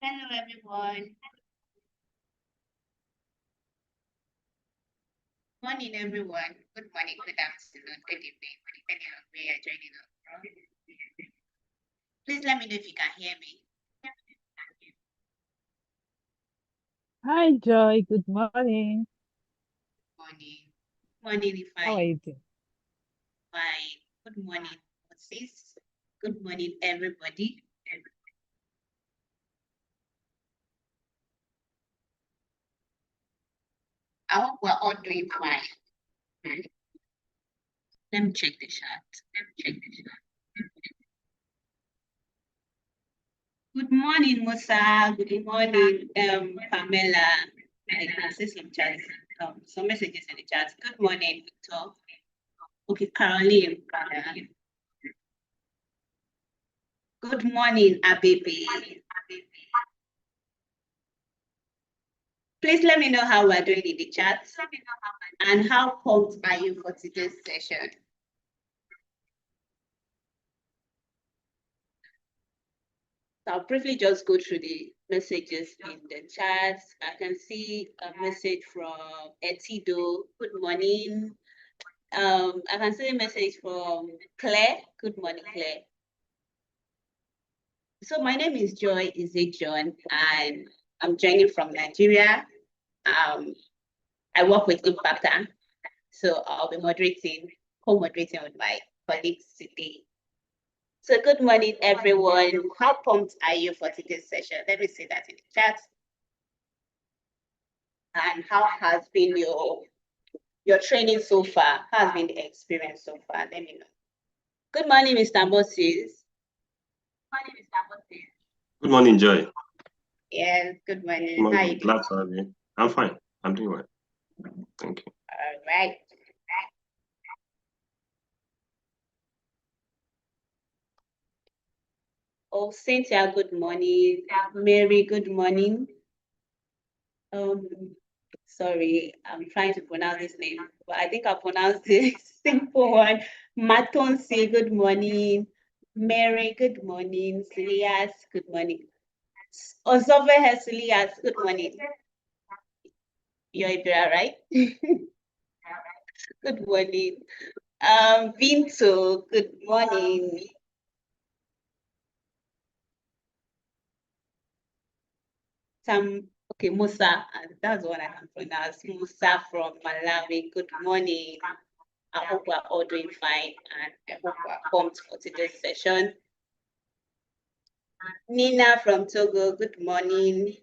Hello, everyone. Morning, everyone. Good morning, good afternoon, good evening, depending on where you're joining us from. Please let me know if you can hear me. Hi, Joy. Good morning. Morning. Morning, if How are I you doing? fine. Good morning, sis. Good morning, everybody. I hope we're all doing fine. Let me check the chat. Good morning, Musa. Good morning, Pamela. I can see some chats, some messages in the chat. Good morning, Victor. Okay, Caroline. Good morning, Abibi. Please let me know how we're doing in the chat and how pumped are you for today's session. So I'll briefly just go through the messages in the chat. I can see a message from Etido. Good morning. I can see a message from Claire. Good morning, Claire. So my name is Joy John, and I'm joining from Nigeria. I work with Impactor, so I'll be co-moderating with my colleagues today. So good morning, everyone. How pumped are you for today's session? Let me see that in the chat. And how has been your training so far? How has been the experience so far? Let me know. Good morning, Mr. Moses. Good morning, Joy. Yes, good morning. Good morning. How are you doing? Glad to have you. I'm fine. I'm doing well. Thank you. All right. Oh, Cynthia, good morning. Mary, good morning. Sorry, I'm trying to pronounce this name, but I think I pronounced the simple one. Matonsi, good morning. Mary, good morning. Silias, good morning. Ozove Silias, good morning. You're Ibira, right? Good morning. Vinto, good morning. Okay, Musa, that's the one I can pronounce. Musa from Malawi, good morning. I hope we're all doing fine and I hope we're pumped for today's session. Nina from Togo, good morning.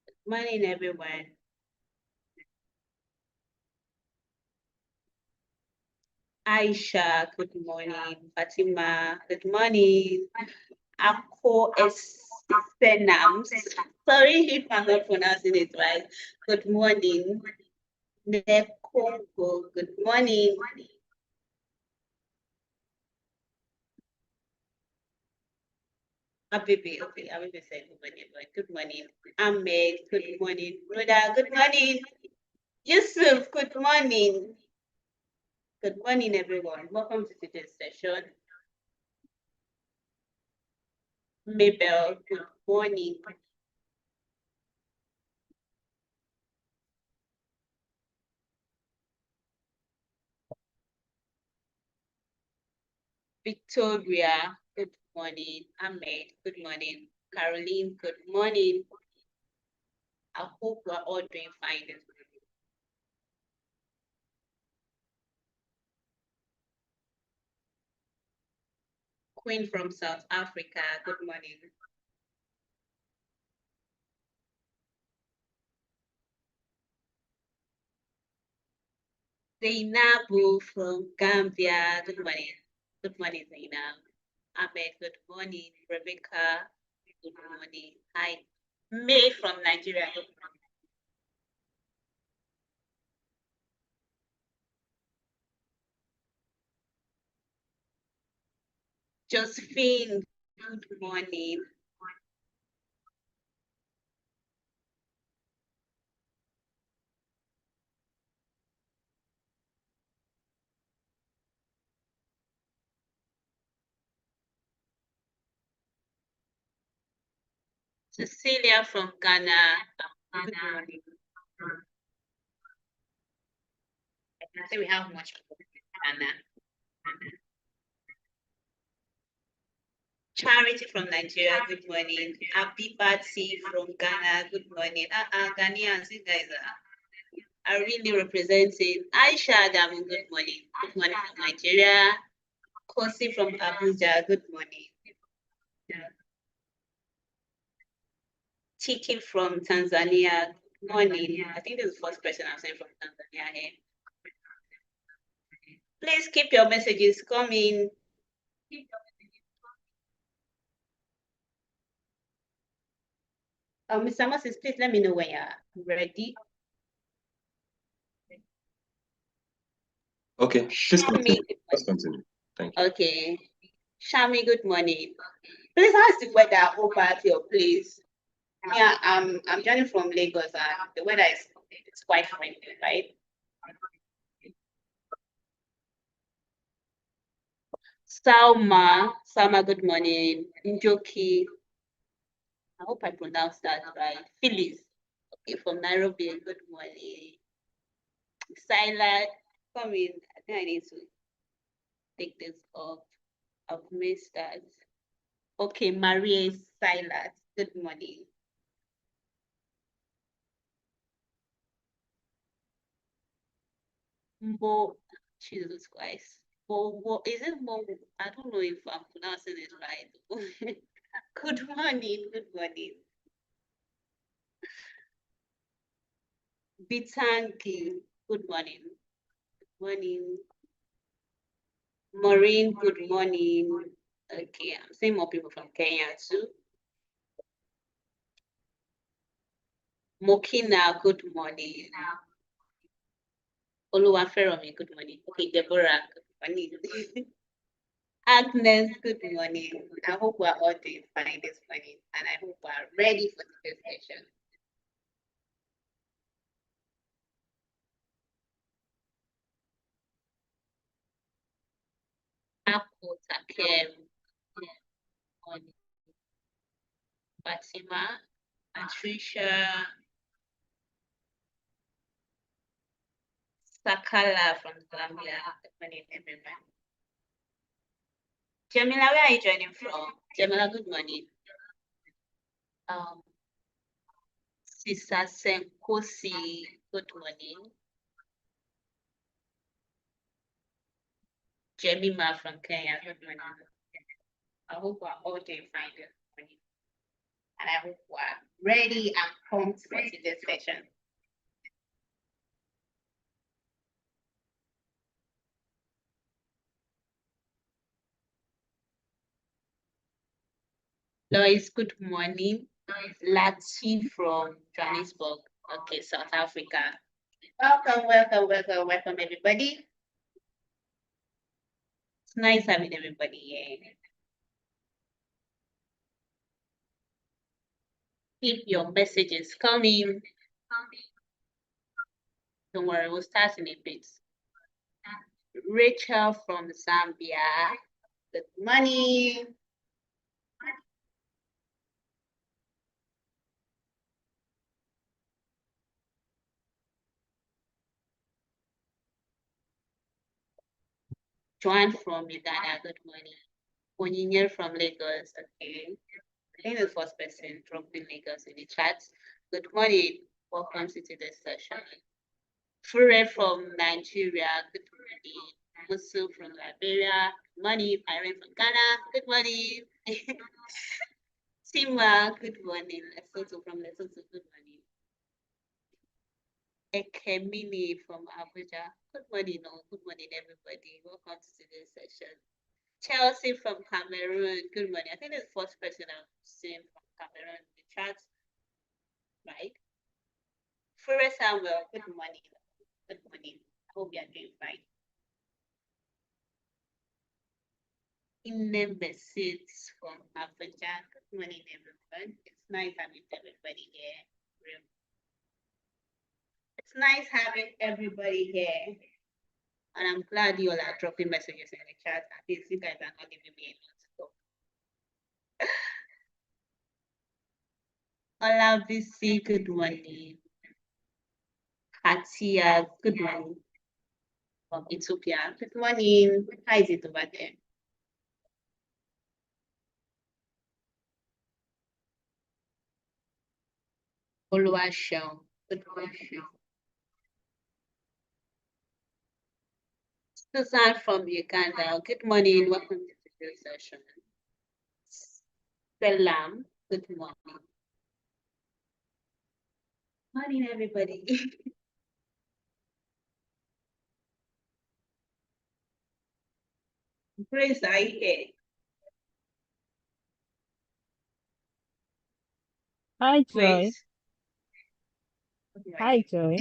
Good morning, everyone. Aisha, good morning. Fatima, good morning. Ako Esenams. Sorry if I'm not pronouncing it right. Good morning. Nekongo, good morning. Abibi, okay, Abibi said good morning. Good morning. Ahmed, good morning. Rhoda, good morning. Yusuf, good morning. Good morning, everyone. Welcome to today's session. Mabel, good morning. Victoria, good morning. Ahmed, good morning. Caroline, good morning. I hope we're all doing fine this morning. Queen from South Africa, good morning. Zainabu from Gambia, good morning. Good morning, Zainab. Ahmed, good morning. Rebecca, good morning. Hi. May from Nigeria, good morning. Josephine, good morning. Cecilia from Ghana. Good morning. I think we have much people from Ghana. Charity from Nigeria, good morning. Abibat C from Ghana, good morning. Ghanaians, you guys are really representing. Aisha Adamu, good morning. Good morning from Nigeria. Kosi from Abuja, good morning. Tiki from Tanzania, good morning. I think this is the first person I'm saying from Tanzania here. Please keep your messages coming. Mr. Moses, please let me know when you're ready. Okay, please continue. Let's continue. Thank you. Okay. Shami, good morning. Please ask the weather over at your place. Yeah, I'm joining from Lagos and the weather is it's quite friendly, right? Salma, good morning. Njoki, I hope I pronounced that right. Phyllis, okay, from Nairobi, good morning. Silas, come in. I think I need to take this off. I've missed that. Okay, Maria Silas, good morning. Mo, Jesus Christ. Is it Mo? I don't know if I'm pronouncing it right. Good morning, good morning. Bitanki, good morning. Good morning. Maureen, good morning. Okay, I'm seeing more people from Kenya too. Mokina, good morning. Oluwaferomi, good morning. Okay, Deborah, good morning. Agnes, good morning. I hope we're all doing fine this morning and I hope we're ready for the discussion. Apple Takem, Fatima, Patricia, Sakala from Zambia. Good morning, everyone. Jamila, where are you joining from? Jamila, good morning. Sisa Senkosi, good morning. Jemima from Kenya, good morning. I hope we're all doing fine this morning. And I hope we're ready and pumped for today's session. Lois, good morning. Lati from Johannesburg, okay, South Africa. Welcome, everybody. It's nice having everybody here. Keep your messages coming. Don't worry, we'll start in a bit. Rachel from Zambia, good morning. Joan from Uganda, good morning. Onyinye from Lagos, okay. I think the first person from Lagos in the chat. Good morning, welcome to today's session. Fure from Nigeria, good morning. Musu from Liberia, good morning. Irene from Ghana, good morning. Tima, good morning. Lesotho from Lesotho, good morning. Ekemini from Abuja, good morning. Good morning, everybody. Welcome to today's session. Chelsea from Cameroon, good morning. I think it's the first person I'm seeing from Cameroon in the chat, right? Fure Samuel, good morning. Good morning. I hope you are doing fine. Inemesit from Abuja, good morning, everyone. It's nice having everybody here. It's nice having everybody here. And I'm glad you all are dropping messages in the chat. At least you guys are not giving me a note to talk. Olabisi, good morning. Katia, good morning. From Ethiopia, good morning. How is it over there? Oluwaseun, good morning. Susan from Uganda, good morning. Welcome to today's session. Salam, good morning. Morning, everybody. Grace, are you here? Hi, Joy. Grace? Hi, Joy.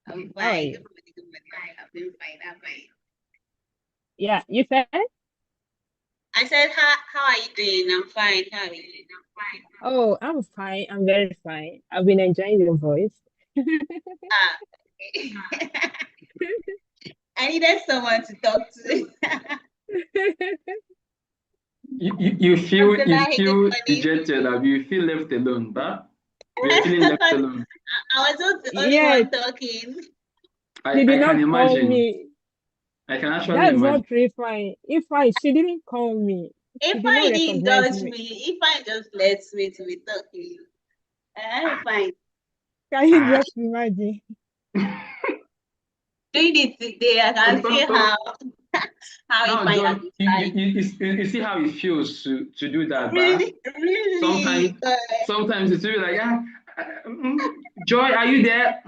I'm How are fine. you? Good morning, good morning. I've been fine. I'm fine. Yeah, you said? I said, how are you doing? I'm fine. How are you doing? I'm fine. Oh, I'm fine. I'm very fine. I've been enjoying your voice. Ah, okay. I needed someone to talk to. You feel Abdullahi, good morning. dejected, or you feel left alone, but you're feeling left alone. I was not the only Yes, one talking. I she did can not call imagine. me. I can actually That's imagine. not very fine. If I, she didn't call me. She If did not I didn't recognize indulge me. me, if I just lets me to be talking, I'm fine. Can you Ah, just imagine? Doing it today, I can see how now, if I Joy, have been you see how it feels to do that, but really, sometimes it's really like, Joy, are you there?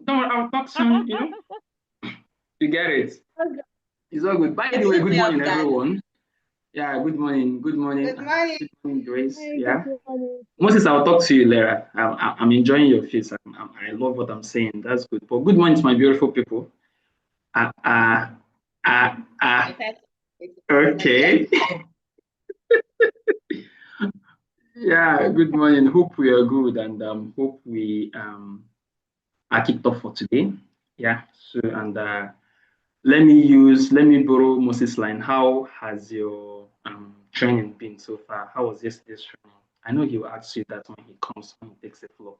Don't worry, I'll talk soon, You get it. It's all good. By the way, give good me off morning, guard. everyone. Yeah, good morning. Good morning. Good morning. Good morning, Grace. Hi, Yeah. good morning. Moses, I'll talk to you later. I'm enjoying your face. I love what I'm saying. That's good. But good morning to my beautiful people. Uh, uh, uh, uh, okay. Yeah, good morning. Hope we are good and hope we are kicked off for today. Yeah. So, and let me borrow Moses' line. How has your training been so far? How was yesterday's training? I know he will ask you that when he takes the floor.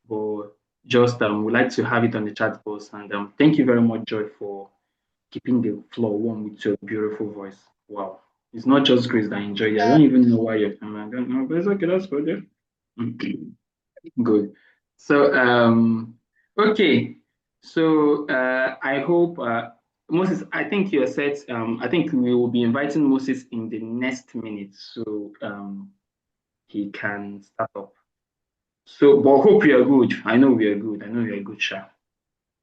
But just would like to have it on the chat box. And thank you very much, Joy, for keeping the floor warm with your beautiful voice. Wow. It's not just Grace that enjoy it. I don't even know why you're coming. I don't know, but it's okay. That's good. Yeah. Good. So, okay. So, I hope, Moses, I think you're set. I think we will be inviting Moses in the next minute. So, he can start up. So, but hope you are good. I know we are good. I know you are good, Sha.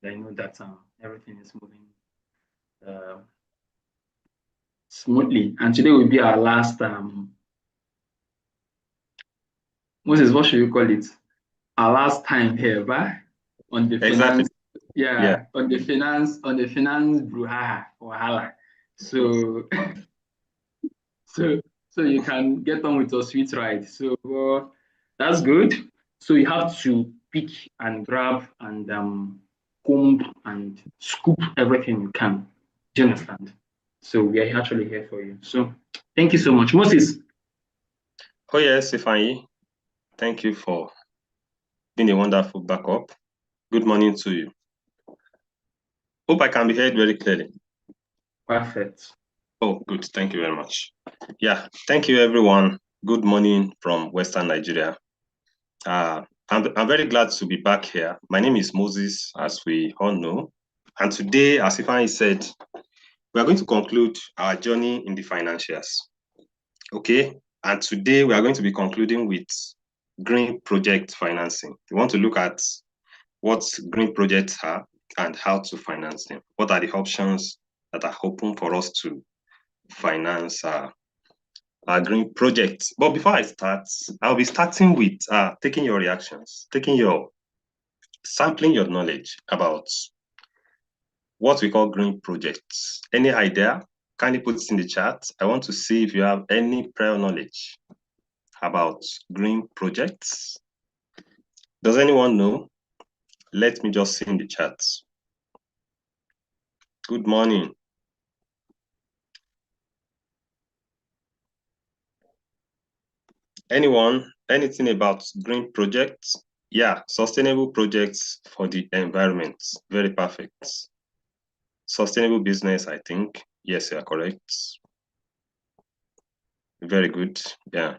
I know that everything is moving uh, smoothly. And today will be our last Moses, what should we call it? Our last time here, but on the Exactly. finance, yeah, on the finance brouhaha or hala. So so you can get on with your sweet ride. So that's good. So you have to pick and grab and comb and scoop everything you can. Do you understand? So we are actually here for you. So thank you so much, Moses. Oh yes, Ifeanyi. Thank you for being a wonderful backup. Good morning to you. Hope I can be heard very clearly. Perfect. Oh, good. Thank you very much. Yeah, thank you, everyone. Good morning from Western Nigeria. I'm very glad to be back here. My name is Moses, as we all know. And today, as Ifeanyi said, we are going to conclude our journey in the financials. Okay? And today, we are going to be concluding with green project financing. We want to look at what green projects are and how to finance them. What are the options that are open for us to finance our green projects? But before I start, I'll be starting with taking your reactions, sampling your knowledge about what we call green projects. Any idea? Kindly put it in the chat. I want to see if you have any prior knowledge about green projects. Does anyone know? Let me just see in the chat. Good morning. Anyone anything about green projects? Yeah, sustainable projects for the environment. Very perfect. Sustainable business, I think. Yes, you are correct. Very good. Yeah.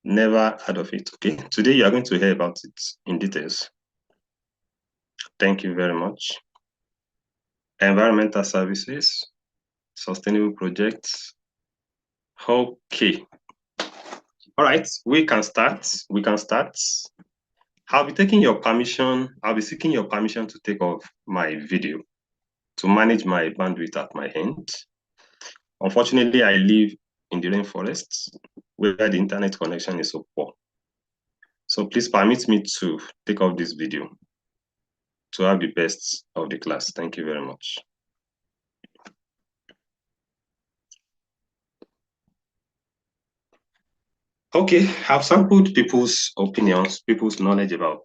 Never heard of it. Okay. Today you are going to hear about it in details. Thank you very much. Environmental services, sustainable projects. Okay. All right, we can start. We can start. I'll be taking your permission. I'll be seeking your permission to take off my video to manage my bandwidth at my end. Unfortunately, I live in the rainforest where the internet connection is so poor. So please permit me to take off this video to have the best of the class. Thank you very much. Okay, I've sampled people's opinions, people's knowledge about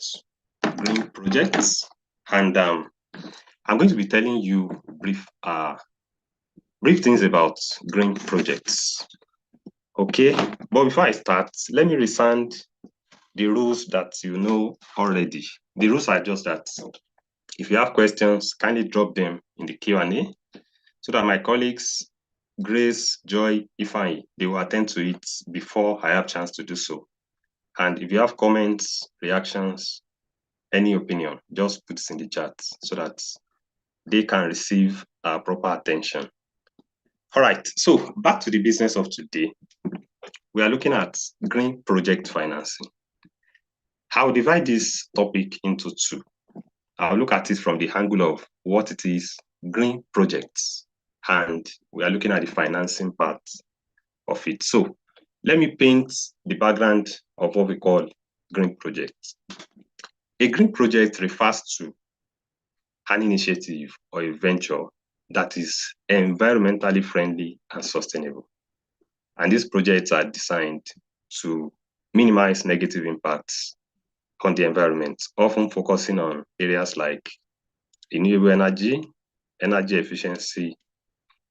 green projects, and I'm going to be telling you brief things about green projects. Okay, but before I start, let me rescind the rules that you know already. The rules are just that if you have questions, kindly drop them in the Q&A so that my colleagues, Grace, Joy, Ifeanyi, they will attend to it before I have chance to do so. And if you have comments, reactions, any opinion, just put it in the chat so that they can receive proper attention. All right, so back to the business of today. We are looking at green project financing. I'll divide this topic into two. I'll look at it from the angle of what it is, green projects, and we are looking at the financing part of it. So let me paint the background of what we call green projects. A green project refers to an initiative or a venture that is environmentally friendly and sustainable. And these projects are designed to minimize negative impacts on the environment, often focusing on areas like renewable energy, energy efficiency,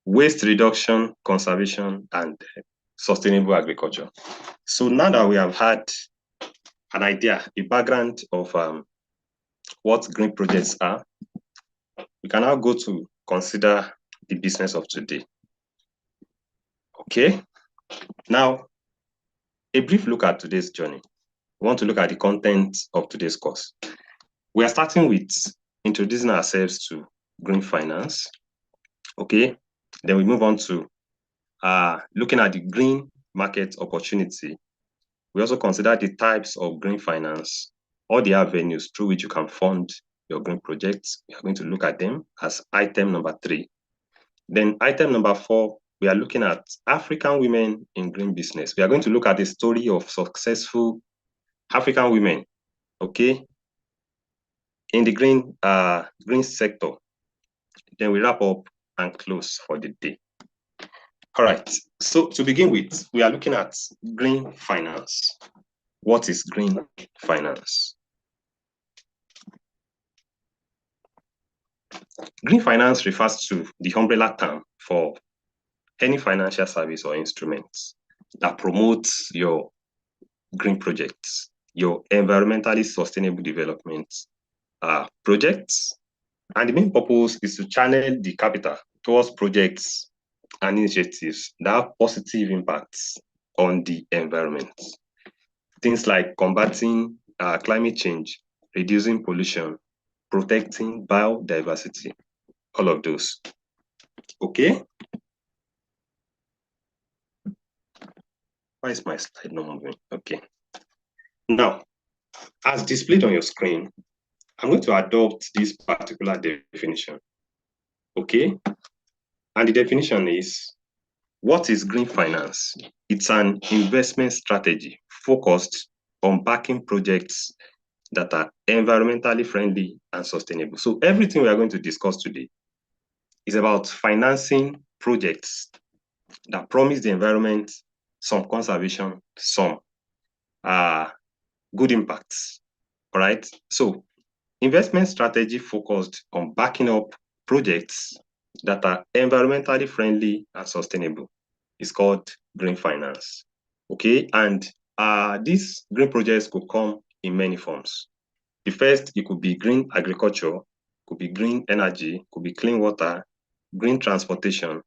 waste reduction, conservation, and sustainable agriculture. So now that we have had an idea, a background of what green projects are, we can now go to consider the business of today. Okay, now a brief look at today's journey. We want to look at the content of today's course. We are starting with introducing ourselves to green finance. Okay, then we move on to looking at the green market opportunity. We also consider the types of green finance, all the avenues through which you can fund your green projects. We are going to look at them as item number 3. Then item number 4, we are looking at African women in green business. We are going to look at the story of successful African women, okay, in the green sector. Then we wrap up and close for the day. All right, so to begin with, we are looking at green finance. What is green finance? Green finance refers to the umbrella term for any financial service or instruments that promotes your green projects, your environmentally sustainable development projects. And the main purpose is to channel the capital towards projects and initiatives that have positive impacts on the environment. Things like combating climate change, reducing pollution, protecting biodiversity, all of those. Okay? Why is my slide not moving? Okay. Now, as displayed on your screen, I'm going to adopt this particular definition. Okay? And the definition is, what is green finance? It's an investment strategy focused on backing projects that are environmentally friendly and sustainable. So everything we are going to discuss today is about financing projects that promise the environment some conservation, some good impacts. All right. So investment strategy focused on backing up projects that are environmentally friendly and sustainable. is called green finance. Okay, and these green projects could come in many forms. The first, it could be green agriculture, could be green energy, could be clean water, green transportation,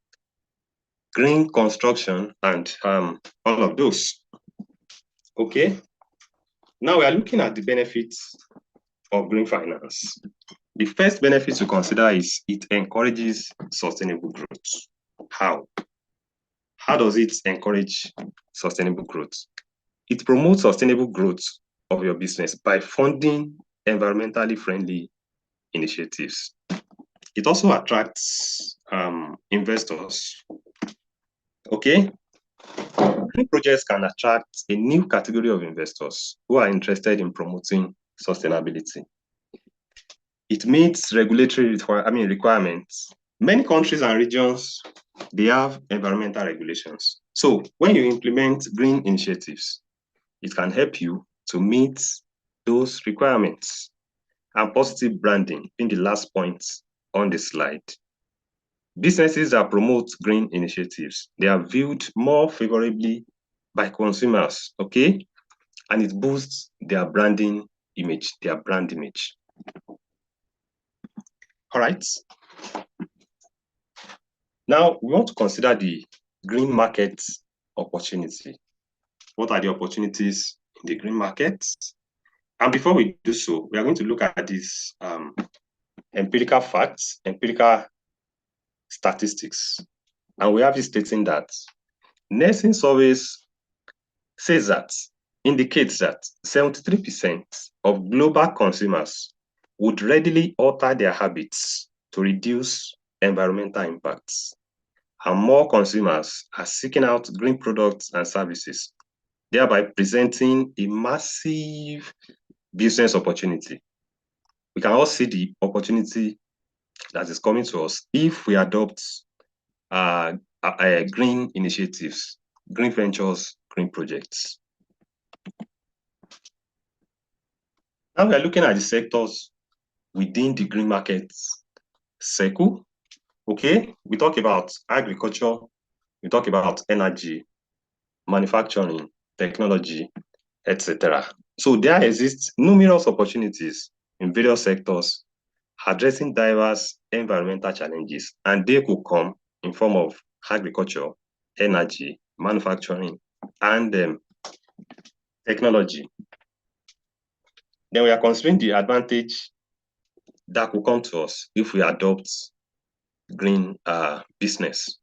green construction, and all of those. Okay, now we are looking at the benefits of green finance. The first benefit to consider is it encourages sustainable growth. How? How does it encourage sustainable growth? It promotes sustainable growth of your business by funding environmentally friendly initiatives. It also attracts investors. Okay, green projects can attract a new category of investors who are interested in promoting sustainability. It meets regulatory requirements. Many countries and regions, they have environmental regulations. So when you implement green initiatives, it can help you to meet those requirements. And positive branding in the last point on the slide. Businesses that promote green initiatives, they are viewed more favorably by consumers, okay? And it boosts their branding image, their brand image. All right. Now, we want to consider the green market opportunity. What are the opportunities in the green market? And before we do so, we are going to look at these empirical facts, empirical statistics. And we have this stating that Nelson surveys indicates that 73% of global consumers would readily alter their habits to reduce environmental impacts. And more consumers are seeking out green products and services, thereby presenting a massive business opportunity. We can all see the opportunity that is coming to us if we adopt green initiatives, green ventures, green projects. Now we are looking at the sectors within the green market circle. Okay, we talk about agriculture, we talk about energy, manufacturing, technology, etc. So there exists numerous opportunities in various sectors addressing diverse environmental challenges, and they could come in form of agriculture, energy, manufacturing, and technology. Then we are considering the advantage that could come to us if we adopt green business.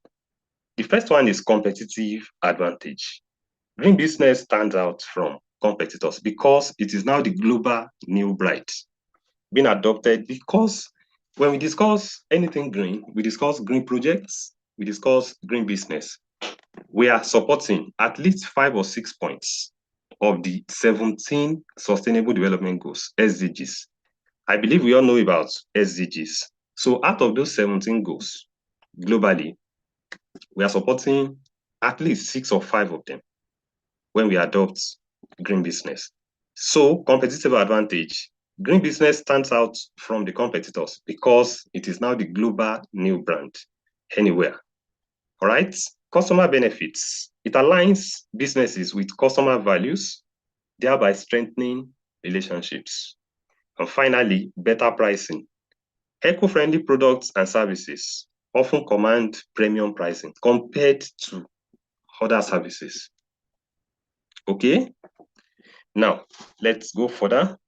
The first one is competitive advantage. Green business stands out from competitors because it is now the global new bride being adopted, because when we discuss anything green, we discuss green projects, we discuss green business. We are supporting at least 5 or 6 points of the 17 Sustainable Development Goals, SDGs. I believe we all know about SDGs. So out of those 17 goals, globally, we are supporting at least 6 or 5 of them when we adopt green business. So competitive advantage, green business stands out from the competitors because it is now the global new brand anywhere. All right, customer benefits. It aligns businesses with customer values, thereby strengthening relationships. And finally, better pricing. Eco-friendly products and services often command premium pricing compared to other services. Okay, now let's go further.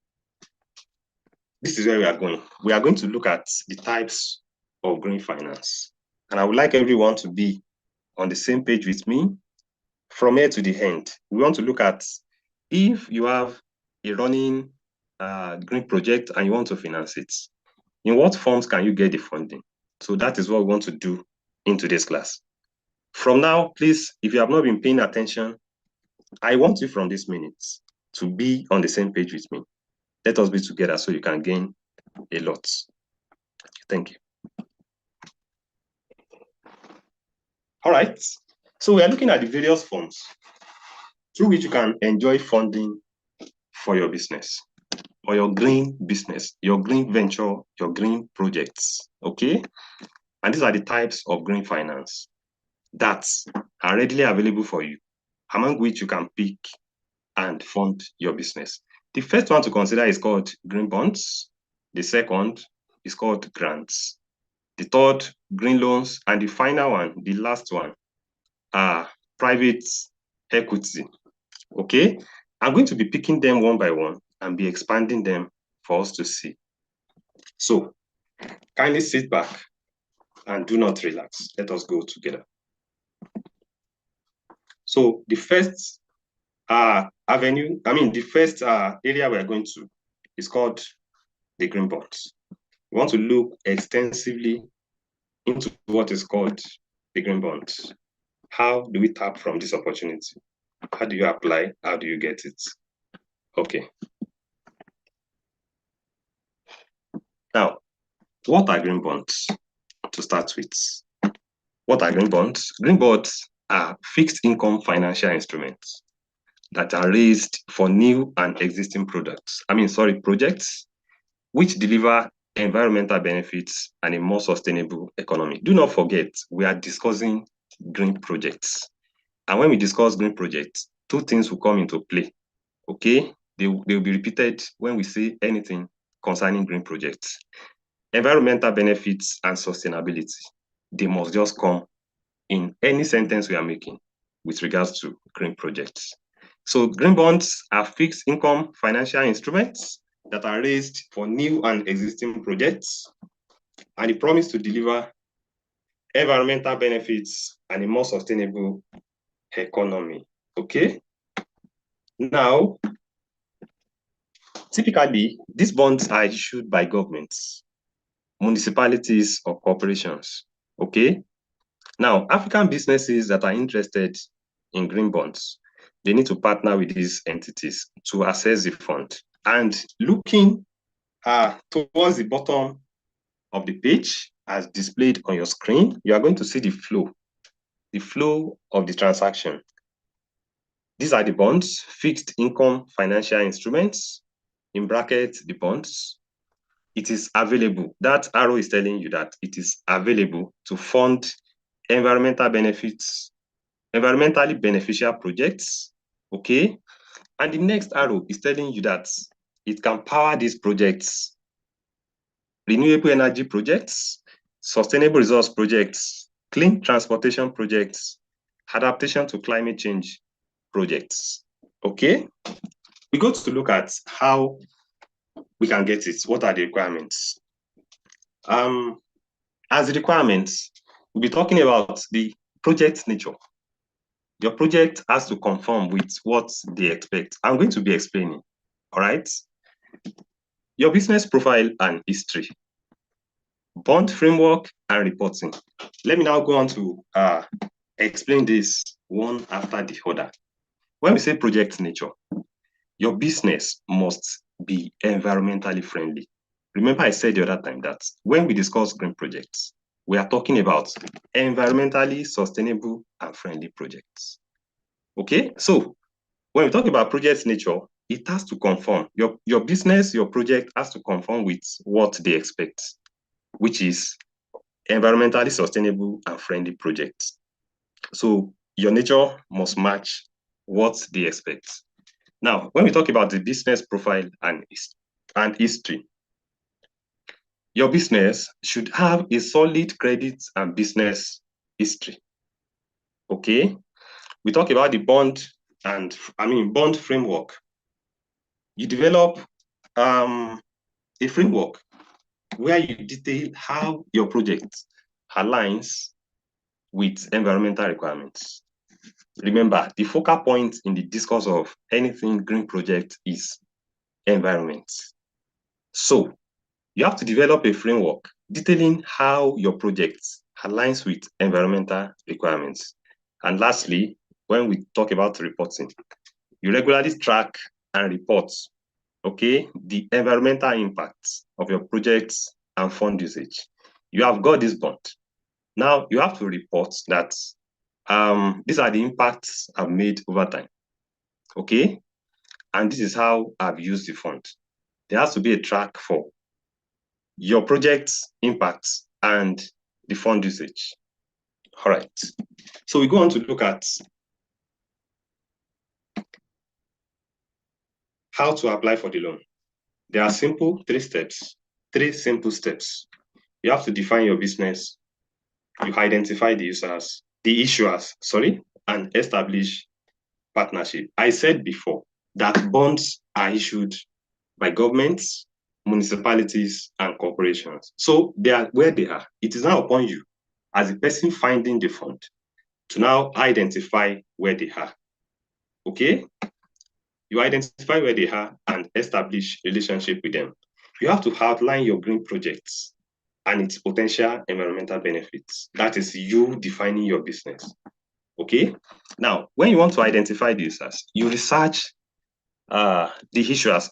This is where we are going. We are going to look at the types of green finance. And I would like everyone to be on the same page with me from here to the end. We want to look at if you have a running green project and you want to finance it, in what forms can you get the funding? So that is what we want to do in today's class. From now, please, if you have not been paying attention, I want you from this minute to be on the same page with me. Let us be together so you can gain a lot. Thank you. All right. So we are looking at the various forms through which you can enjoy funding for your business or your green business, your green venture, your green projects. Okay. And these are the types of green finance that are readily available for you, among which you can pick and fund your business. The first one to consider is called green bonds. The second is called grants. The third, green loans. And the final one, the last one, are private equity. Okay? I'm going to be picking them one by one and be expanding them for us to see. So, kindly sit back and do not relax. Let us go together. So, the first the first area we are going to is called the green bonds. We want to look extensively into what is called the green bonds. How do we tap from this opportunity? How do you apply? How do you get it? Okay. Now, what are green bonds? To start with, what are green bonds? Green bonds are fixed income financial instruments that are raised for new and existing projects, which deliver environmental benefits and a more sustainable economy. Do not forget, we are discussing green projects. And when we discuss green projects, two things will come into play, okay? They will be repeated when we say anything concerning green projects. Environmental benefits and sustainability, they must just come in any sentence we are making with regards to green projects. So green bonds are fixed income financial instruments that are raised for new and existing projects, and they promise to deliver environmental benefits and a more sustainable economy. Okay? Now, typically, these bonds are issued by governments, municipalities, or corporations. Okay? Now, African businesses that are interested in green bonds, they need to partner with these entities to access the fund. And looking towards the bottom of the page, as displayed on your screen, you are going to see the flow of the transaction. These are the bonds, fixed income financial instruments, in brackets, the bonds. It is available. That arrow is telling you that it is available to fund environmentally beneficial projects, okay? And the next arrow is telling you that it can power these projects, renewable energy projects, sustainable resource projects, clean transportation projects, adaptation to climate change projects, okay? We go to look at how we can get it. What are the requirements? As the requirements, we'll be talking about the project nature. Your project has to conform with what they expect. I'm going to be explaining, all right? Your business profile and history, bond framework and reporting. Let me now go on to explain this one after the other. When we say project nature, your business must be environmentally friendly. Remember I said the other time that when we discuss green projects, we are talking about environmentally sustainable and friendly projects. Okay, so when we talk about project nature, it has to conform. Your business, your project has to conform with what they expect, which is environmentally sustainable and friendly projects. So your nature must match what they expect. Now, when we talk about the business profile and history, your business should have a solid credit and business history. Okay, we talk about the bond framework. You develop a framework where you detail how your project aligns with environmental requirements. Remember, the focal point in the discourse of anything green project is environment. So you have to develop a framework detailing how your project aligns with environmental requirements. And lastly, when we talk about reporting, you regularly track and report, okay, the environmental impacts of your projects and fund usage. You have got this bond. Now you have to report that these are the impacts I've made over time, okay? And this is how I've used the fund. There has to be a track for your project's impacts and the fund usage. All right. So we go on to look at how to apply for the loan. There are three simple steps. You have to define your business, you identify the issuers, and establish partnership. I said before that bonds are issued by governments, municipalities, and corporations. So they are where they are. It is now upon you, as a person finding the fund, to now identify where they are. Okay? You identify where they are and establish relationship with them. You have to outline your green projects and its potential environmental benefits. That is you defining your business. Okay? Now, when you want to identify the users, you research the issuers,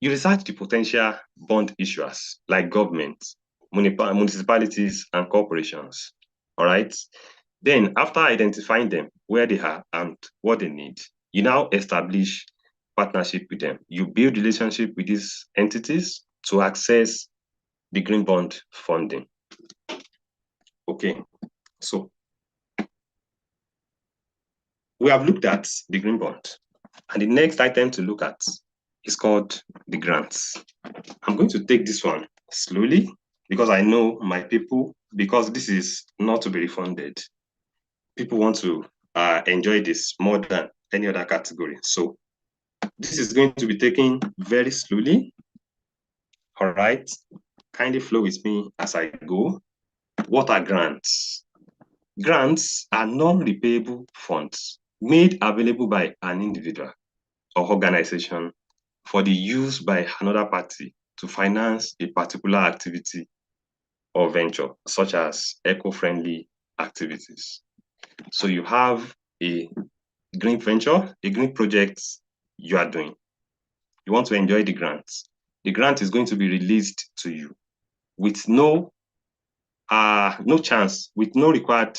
you research the potential bond issuers like governments, municipalities, and corporations. All right? Then, after identifying them, where they are and what they need, you now establish partnership with them. You build relationship with these entities to access the green bond funding. Okay, so we have looked at the green bond, and the next item to look at is called the grants. I'm going to take this one slowly because I know my people, because this is not to be refunded. People want to enjoy this more than any other category. So this is going to be taken very slowly. All right. Kindly flow with me as I go. What are grants? Grants are non-repayable funds made available by an individual or organization for the use by another party to finance a particular activity or venture, such as eco-friendly activities. So you have a green venture, a green project you are doing. You want to enjoy the grant. The grant is going to be released to you with no chance, with no required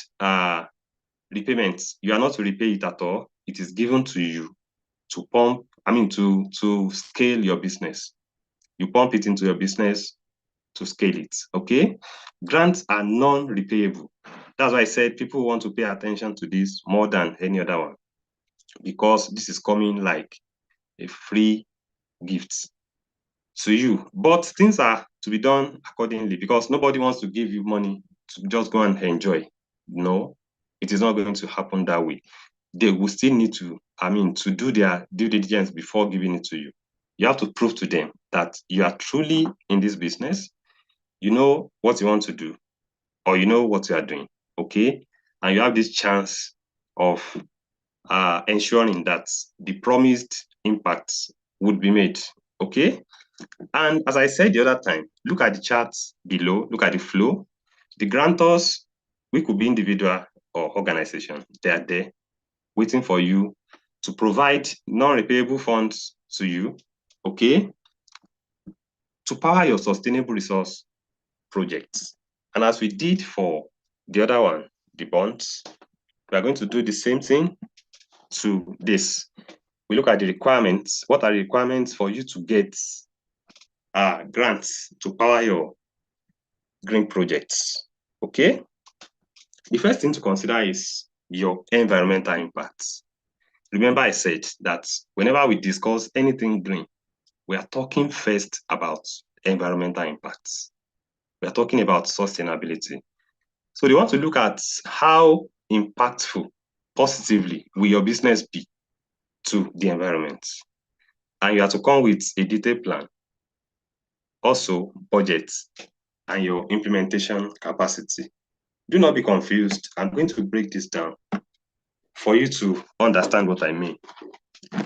repayments. You are not to repay it at all. It is given to you to scale your business. You pump it into your business to scale it. Okay? Grants are non-repayable. That's why I said people want to pay attention to this more than any other one, because this is coming like a free gift to you. But things are to be done accordingly, because nobody wants to give you money to just go and enjoy. No, it is not going to happen that way. They will still need to do their due diligence before giving it to you. You have to prove to them that you are truly in this business, you know what you want to do, or you know what you are doing, okay? And you have this chance of ensuring that the promised impacts would be made, okay? And as I said the other time, look at the charts below, look at the flow. The grantors, we could be individual or organization. They are there waiting for you to provide non-repayable funds to you, okay, to power your sustainable resource projects. And as we did for the other one, the bonds, we are going to do the same thing to this. We look at the requirements. What are the requirements for you to get grants to power your green projects? Okay. The first thing to consider is your environmental impacts. Remember, I said that whenever we discuss anything green, we are talking first about environmental impacts. We are talking about sustainability. So they want to look at how impactful positively will your business be to the environment. And you have to come with a detailed plan, also budget, and your implementation capacity. Do not be confused. I'm going to break this down for you to understand what I mean.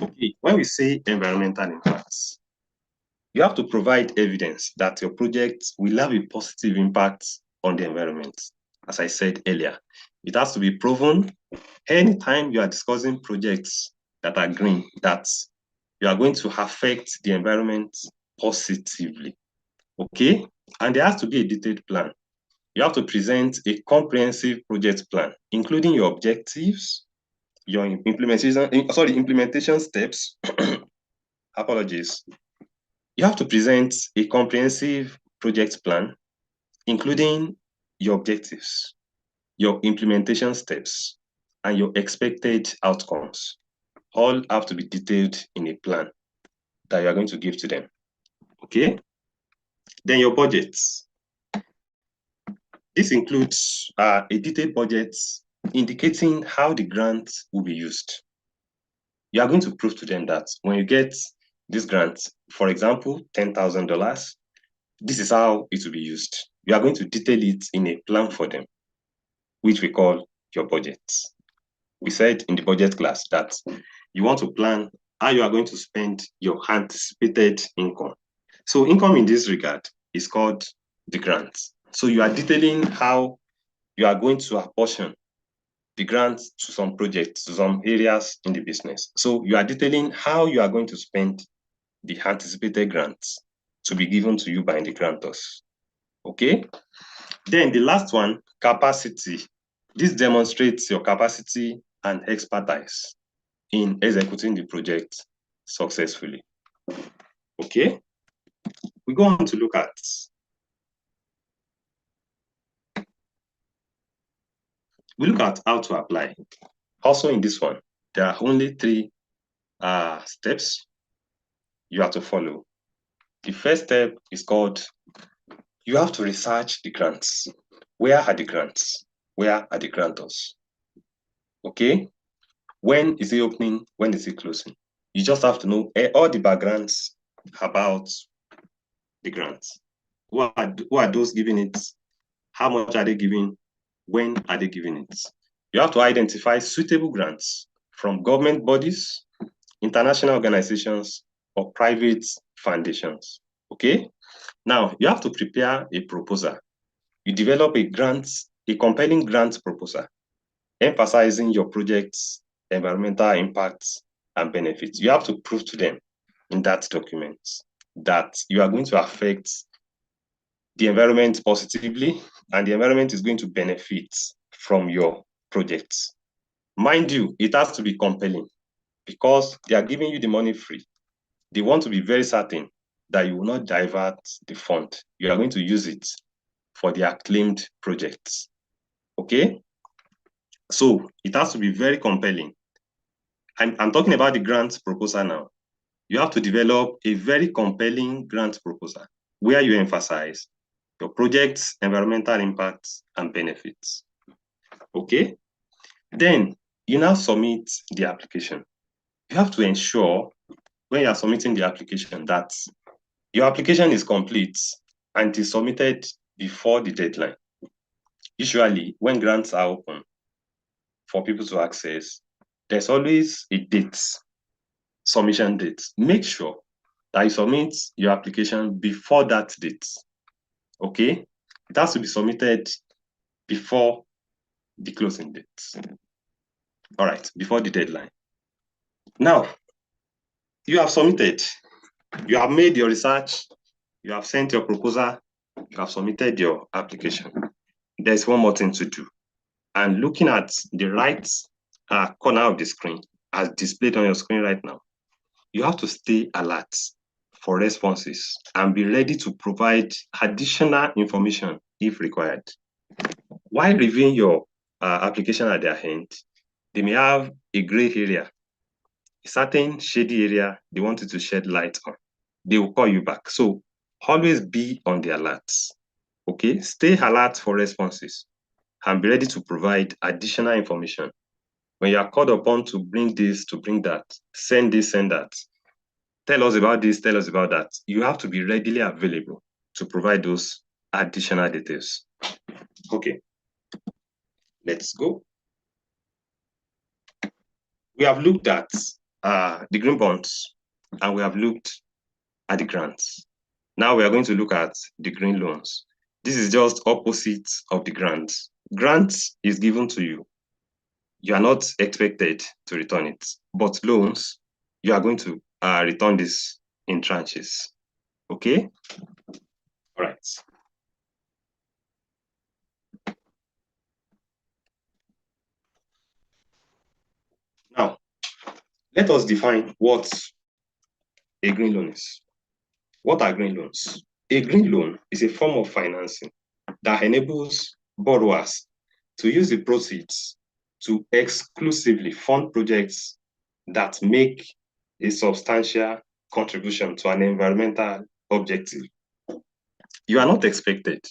Okay, when we say environmental impacts, you have to provide evidence that your project will have a positive impact on the environment. As I said earlier, it has to be proven anytime you are discussing projects that are green, that you are going to affect the environment positively. Okay? And there has to be a detailed plan. You have to present a comprehensive project plan, including your objectives, your implementation steps. Apologies. You have to present a comprehensive project plan, including your objectives, your implementation steps, and your expected outcomes all have to be detailed in a plan that you are going to give to them. Okay? Then your budgets. This includes a detailed budget indicating how the grant will be used. You are going to prove to them that when you get this grant, for example, $10,000, this is how it will be used. You are going to detail it in a plan for them, which we call your budget. We said in the budget class that you want to plan how you are going to spend your anticipated income. So income in this regard is called the grant. So you are detailing how you are going to apportion the grant to some projects, to some areas in the business. So you are detailing how you are going to spend the anticipated grants to be given to you by the grantors. Okay? Then the last one, capacity. This demonstrates your capacity and expertise in executing the project successfully. Okay? We go on to look at how to apply. Also in this one, there are only 3 steps you have to follow. The first step is called, you have to research the grants. Where are the grants? Where are the grantors? Okay? When is it opening? When is it closing? You just have to know all the backgrounds about the grants. Who are those giving it? How much are they giving? When are they giving it? You have to identify suitable grants from government bodies, international organizations, or private foundations. Okay? Now, you have to prepare a proposal. You develop a compelling grant proposal, emphasizing your project's environmental impacts and benefits. You have to prove to them in that document that you are going to affect the environment positively, and the environment is going to benefit from your projects. Mind you, it has to be compelling because they are giving you the money free. They want to be very certain that you will not divert the fund. You are going to use it for the acclaimed projects. Okay? So it has to be very compelling. I'm talking about the grant proposal now. You have to develop a very compelling grant proposal where you emphasize your project's environmental impacts and benefits. Okay? Then you now submit the application. You have to ensure when you are submitting the application that your application is complete and is submitted before the deadline. Usually, when grants are open for people to access, there's always a date, submission date. Make sure that you submit your application before that date. Okay? It has to be submitted before the closing date. All right, before the deadline. Now, you have submitted. You have made your research. You have sent your proposal. You have submitted your application. There's one more thing to do. And looking at the right corner of the screen, as displayed on your screen right now, you have to stay alert for responses and be ready to provide additional information if required. While reviewing your application at their end, they may have a gray area, a certain shady area they want you to shed light on. They will call you back. So always be on the alert. Okay, stay alert for responses and be ready to provide additional information. When you are called upon to bring this, to bring that, send this, send that, tell us about this, tell us about that, you have to be readily available to provide those additional details. Okay, let's go. We have looked at the green bonds and we have looked at the grants. Now we are going to look at the green loans. This is just opposite of the grants. Grants is given to you. You are not expected to return it. But loans, you are going to return this in tranches. Okay? All right. Now, let us define what a green loan is. What are green loans? A green loan is a form of financing that enables borrowers to use the proceeds to exclusively fund projects that make a substantial contribution to an environmental objective. You are not expected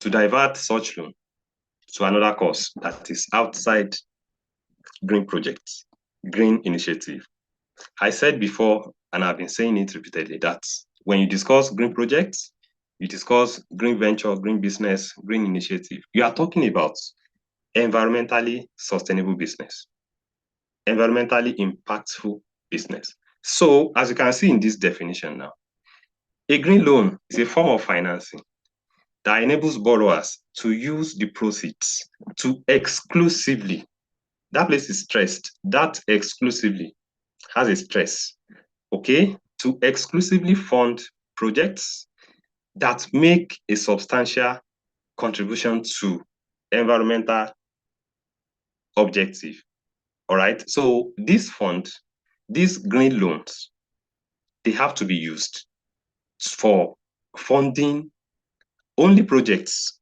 to divert such loan to another cause that is outside green projects, green initiative. I said before, and I've been saying it repeatedly, that when you discuss green projects, you discuss green venture, green business, green initiative, you are talking about environmentally sustainable business, environmentally impactful business. So, as you can see in this definition now, a green loan is a form of financing that enables borrowers to use the proceeds to exclusively, that place is stressed, that exclusively has a stress, okay, to exclusively fund projects that make a substantial contribution to environmental objective. All right. So this fund, these green loans, they have to be used for funding only projects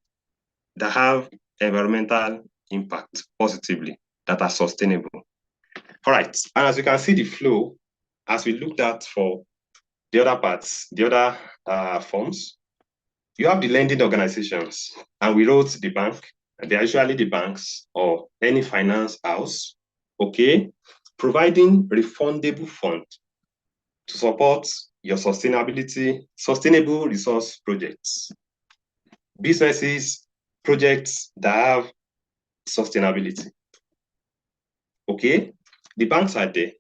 that have environmental impact positively, that are sustainable. All right. And as you can see the flow, as we looked at for the other parts, the other forms, you have the lending organizations, and we wrote the bank. They're usually the banks or any finance house, okay, providing refundable fund to support your sustainable resource projects, businesses, projects that have sustainability. Okay, the banks are there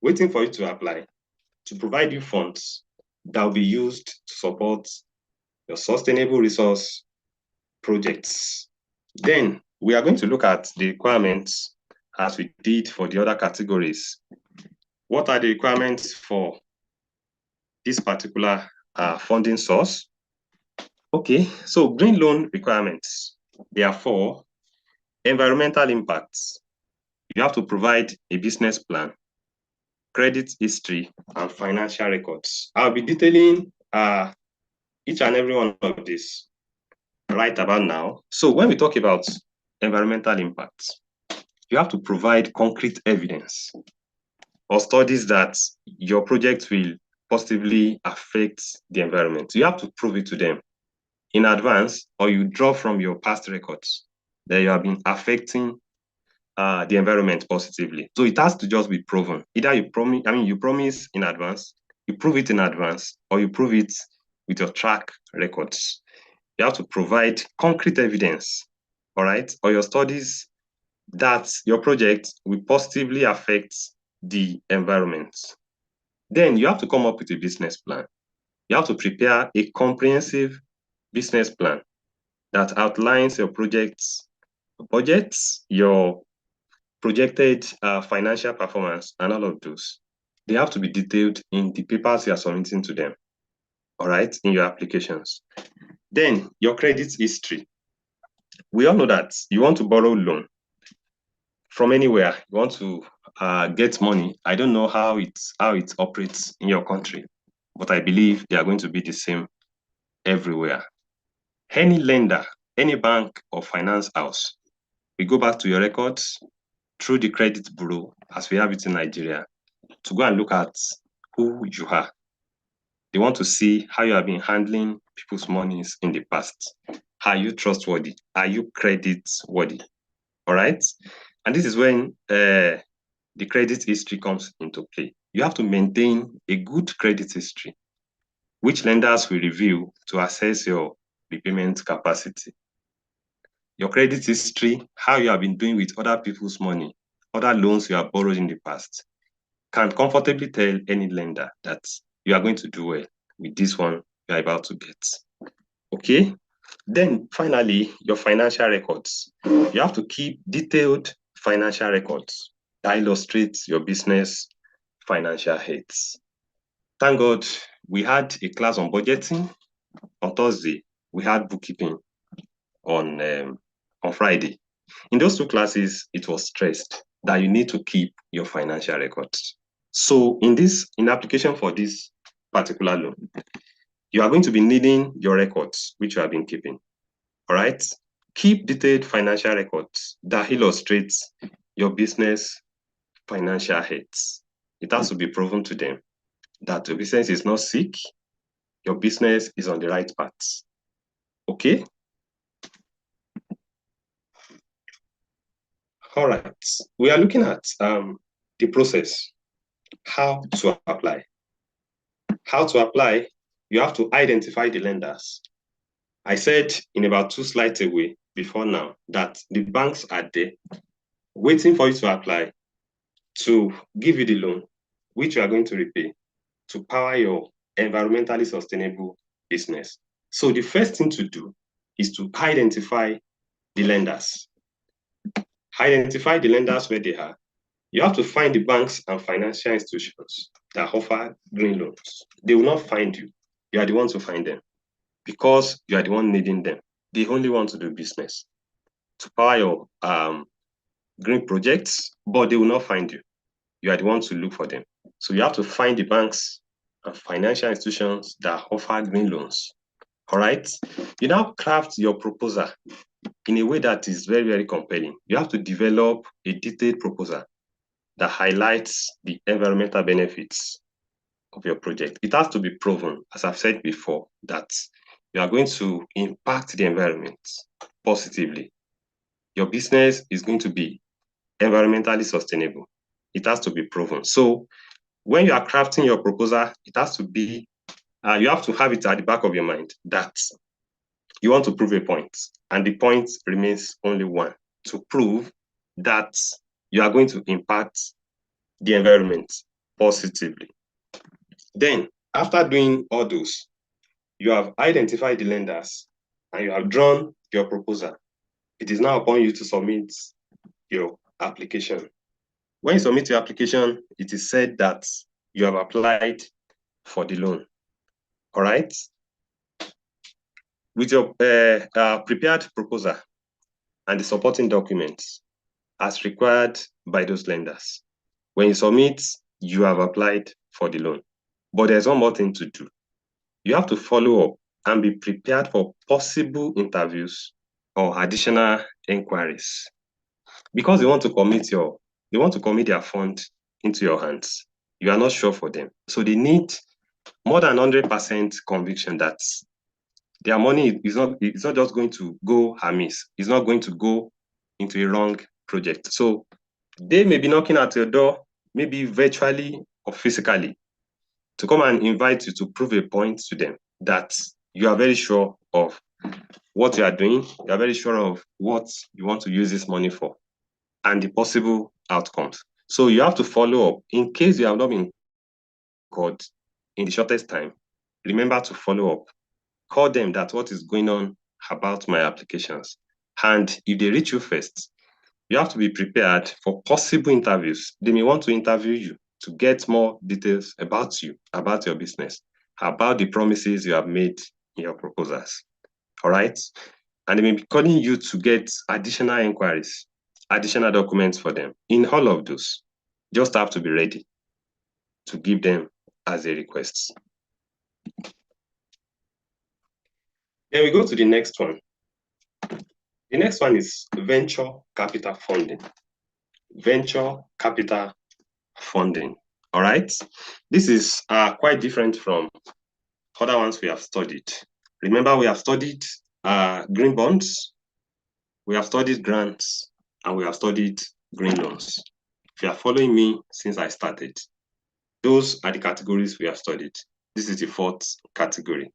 waiting for you to apply to provide you funds that will be used to support your sustainable resource projects. Then we are going to look at the requirements as we did for the other categories. What are the requirements for this particular funding source? Okay, so green loan requirements, there are 4. Environmental impacts. You have to provide a business plan, credit history, and financial records. I'll be detailing each and every one of these right about now. So when we talk about environmental impacts, you have to provide concrete evidence or studies that your project will positively affect the environment. You have to prove it to them in advance, or you draw from your past records that you have been affecting the environment positively. So it has to just be proven. Either you promise in advance, you prove it in advance, or you prove it with your track records. You have to provide concrete evidence, all right, or your studies that your project will positively affect the environment. Then you have to come up with a business plan. You have to prepare a comprehensive business plan that outlines your project's budgets, your projected financial performance, and all of those. They have to be detailed in the papers you are submitting to them, all right, in your applications. Then your credit history. We all know that you want to borrow loan from anywhere. You want to get money. I don't know how it operates in your country, but I believe they are going to be the same everywhere. Any lender, any bank or finance house, we go back to your records through the credit bureau, as we have it in Nigeria, to go and look at who you are. They want to see how you have been handling people's monies in the past. Are you trustworthy? Are you credit worthy? All right. And this is when the credit history comes into play. You have to maintain a good credit history, which lenders will review to assess your repayment capacity. Your credit history, how you have been doing with other people's money, other loans you have borrowed in the past, can comfortably tell any lender that you are going to do well with this one you are about to get. Okay? Then finally, your financial records. You have to keep detailed financial records that illustrate your business financial health. Thank God we had a class on budgeting on Thursday. We had bookkeeping on Friday. In those 2 classes, it was stressed that you need to keep your financial records. So in application for this particular loan, you are going to be needing your records, which you have been keeping. All right? keep detailed financial records that illustrates your business financial health. It has to be proven to them that your business is not sick, your business is on the right path. Okay? All right. We are looking at the process, how to apply. How to apply, you have to identify the lenders. I said in about 2 slides away before now that the banks are there waiting for you to apply to give you the loan, which you are going to repay to power your environmentally sustainable business. So the first thing to do is to identify the lenders. Identify the lenders where they are. You have to find the banks and financial institutions that offer green loans. They will not find you. You are the one to find them because you are the one needing them. They only want to do business to power your green projects, but they will not find you. You are the one to look for them. So you have to find the banks and financial institutions that offer green loans. All right? You now craft your proposal in a way that is very, very compelling. You have to develop a detailed proposal that highlights the environmental benefits of your project. It has to be proven, as I've said before, that you are going to impact the environment positively. Your business is going to be environmentally sustainable. It has to be proven. So when you are crafting your proposal, it has to be, you have to have it at the back of your mind that you want to prove a point, and the point remains only one, to prove that you are going to impact the environment positively. Then, after doing all those, you have identified the lenders and you have drawn your proposal. It is now upon you to submit your application. When you submit your application, it is said that you have applied for the loan. All right? With your prepared proposal and the supporting documents as required by those lenders, when you submit, you have applied for the loan. But there's one more thing to do. You have to follow up and be prepared for possible interviews or additional inquiries because they want to commit their fund into your hands. You are not sure for them. So they need more than 100% conviction that their money is not just going to go amiss. It's not going to go into a wrong project. So they may be knocking at your door, maybe virtually or physically, to come and invite you to prove a point to them that you are very sure of what you are doing, you are very sure of what you want to use this money for, and the possible outcomes. So you have to follow up. In case you have not been called in the shortest time, remember to follow up. Call them that what is going on about my applications. And if they reach you first, you have to be prepared for possible interviews. They may want to interview you to get more details about you, about your business, about the promises you have made in your proposals. All right? And they may be calling you to get additional inquiries, additional documents for them. In all of those, just have to be ready to give them as a request. Then we go to the next one. The next one is venture capital funding. Venture capital funding. All right. This is quite different from other ones we have studied. Remember, we have studied green bonds, we have studied grants, and we have studied green loans. If you are following me since I started, those are the categories we have studied. This is the fourth category.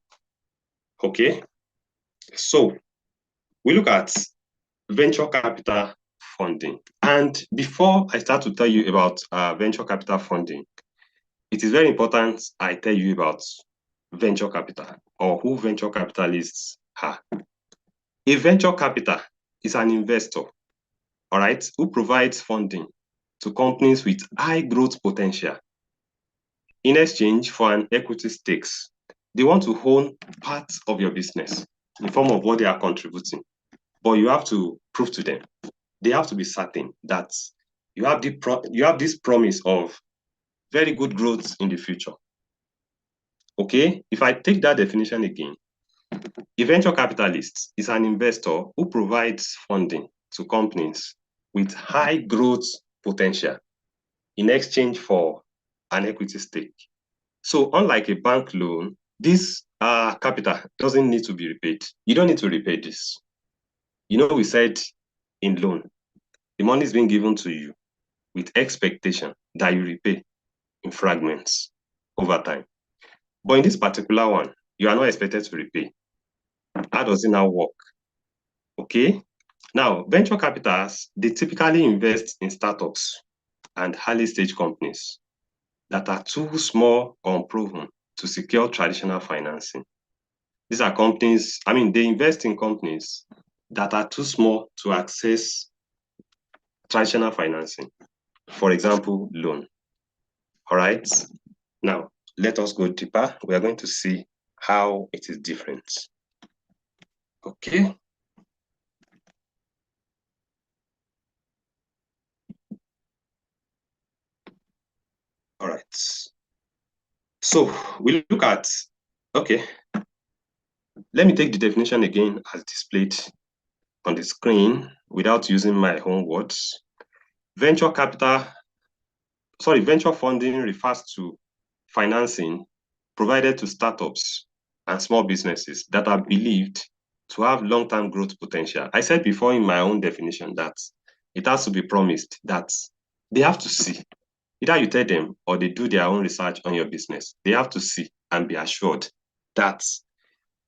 Okay. So we look at venture capital funding. And before I start to tell you about venture capital funding, it is very important I tell you about venture capital or who venture capitalists are. A venture capital is an investor, all right, who provides funding to companies with high growth potential in exchange for an equity stakes. They want to own part of your business in form of what they are contributing, but you have to prove to them. They have to be certain that you have this promise of very good growth in the future. Okay, if I take that definition again, A venture capitalist is an investor who provides funding to companies with high growth potential in exchange for an equity stake. So unlike a bank loan, this capital doesn't need to be repaid. You don't need to repay this. You know, we said in loan, the money is being given to you with expectation that you repay in fragments over time. But in this particular one, you are not expected to repay. How does it now work? Okay. Now, venture capitals, they typically invest in startups and early stage companies that are too small or unproven to secure traditional financing. These are companies, they invest in companies that are too small to access traditional financing. For example, loan. All right. Now, let us go deeper. We are going to see how it is different. Okay. All right. So we look at, okay, let me take the definition again as displayed on the screen without using my own words. Venture funding refers to financing provided to startups and small businesses that are believed to have long-term growth potential. I said before in my own definition that it has to be promised that they have to see. Either you tell them or they do their own research on your business. They have to see and be assured that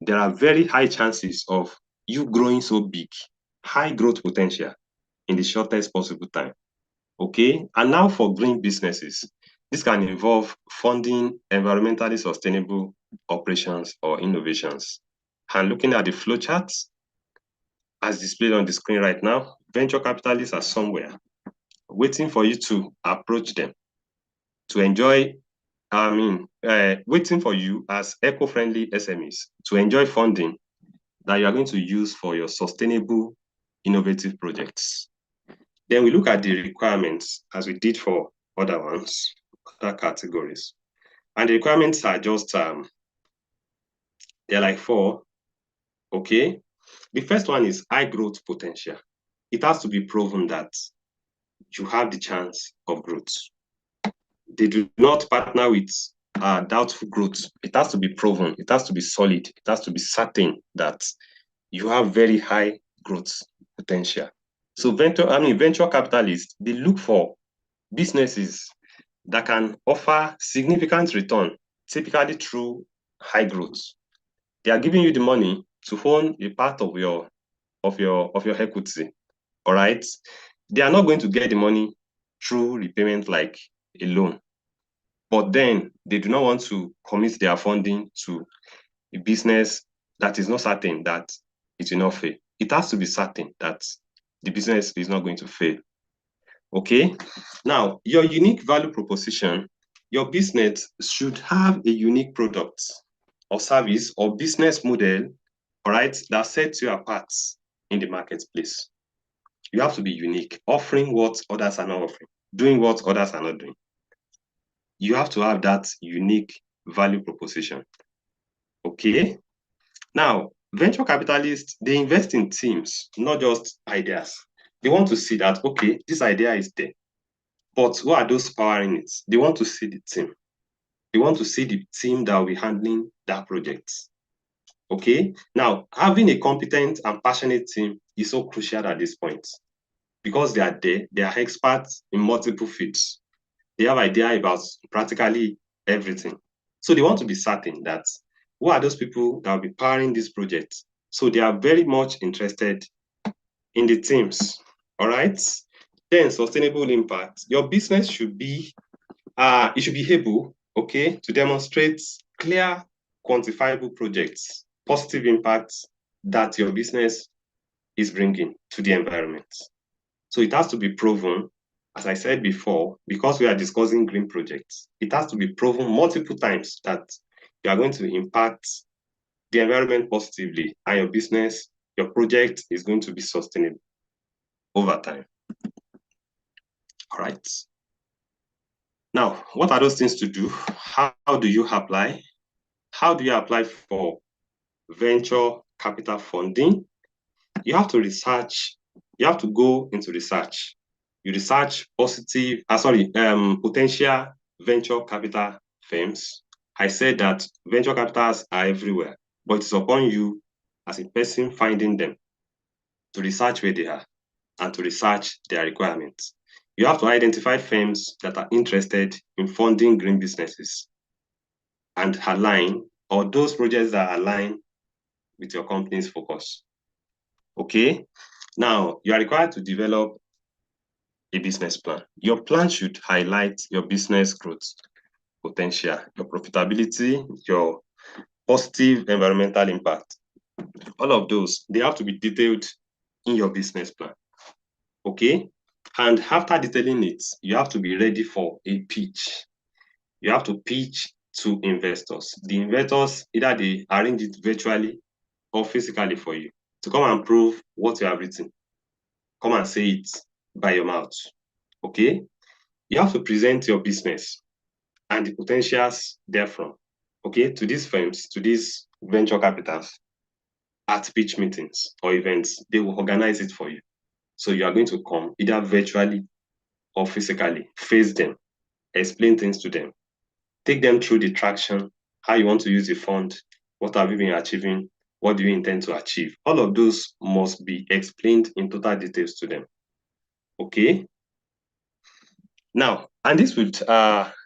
there are very high chances of you growing so big, high growth potential in the shortest possible time. Okay, and now for green businesses, this can involve funding environmentally sustainable operations or innovations. And looking at the flowcharts, as displayed on the screen right now, venture capitalists are somewhere waiting for you to approach them to enjoy, waiting for you as eco-friendly SMEs to enjoy funding that you are going to use for your sustainable, innovative projects. Then we look at the requirements as we did for other ones, other categories. And the requirements are just, they're like 4, okay? The first one is high growth potential. It has to be proven that you have the chance of growth. They do not partner with doubtful growth. It has to be proven. It has to be solid. It has to be certain that you have very high growth potential. So venture capitalists, they look for businesses that can offer significant return, typically through high growth. They are giving you the money to own a part of your equity. All right. They are not going to get the money through repayment like a loan. But then they do not want to commit their funding to a business that is not certain that it will not fail. It has to be certain that the business is not going to fail. Okay. Now, your unique value proposition, your business should have a unique product or service or business model, all right, that sets you apart in the marketplace. You have to be unique, offering what others are not offering, doing what others are not doing. You have to have that unique value proposition. Okay. Now, venture capitalists, they invest in teams, not just ideas. They want to see that, okay, this idea is there, but who are those powering it? They want to see the team. They want to see the team that will be handling that project. Okay. Now, having a competent and passionate team is so crucial at this point because they are there. They are experts in multiple fields. They have idea about practically everything. So they want to be certain that who are those people that will be powering this project? So they are very much interested in the teams. All right. Then sustainable impact. Your business should be, it should be able, okay, to demonstrate clear, quantifiable projects, positive impacts that your business is bringing to the environment. So it has to be proven, as I said before, because we are discussing green projects, it has to be proven multiple times that you are going to impact the environment positively and your business, your project is going to be sustainable over time. All right. Now, what are those things to do? How do you apply? How do you apply for venture capital funding, you have to research, you have to go into research. You research potential venture capital firms. I said that venture capitals are everywhere, but it's upon you as a person finding them to research where they are and to research their requirements. You have to identify firms that are interested in funding green businesses and align, or those projects that align with your company's focus. Okay? Now, you are required to develop a business plan. Your plan should highlight your business growth potential, your profitability, your positive environmental impact. All of those, they have to be detailed in your business plan. Okay? And after detailing it, you have to be ready for a pitch. You have to pitch to investors. The investors, either they arrange it virtually or physically for you to come and prove what you have written. Come and say it by your mouth. Okay? You have to present your business and the potentials therefrom, okay, to these firms, to these venture capitals at pitch meetings or events. They will organize it for you. So you are going to come either virtually or physically, face them, explain things to them, take them through the traction, how you want to use the fund, what have you been achieving, what do you intend to achieve. All of those must be explained in total details to them. Okay? Now, and this would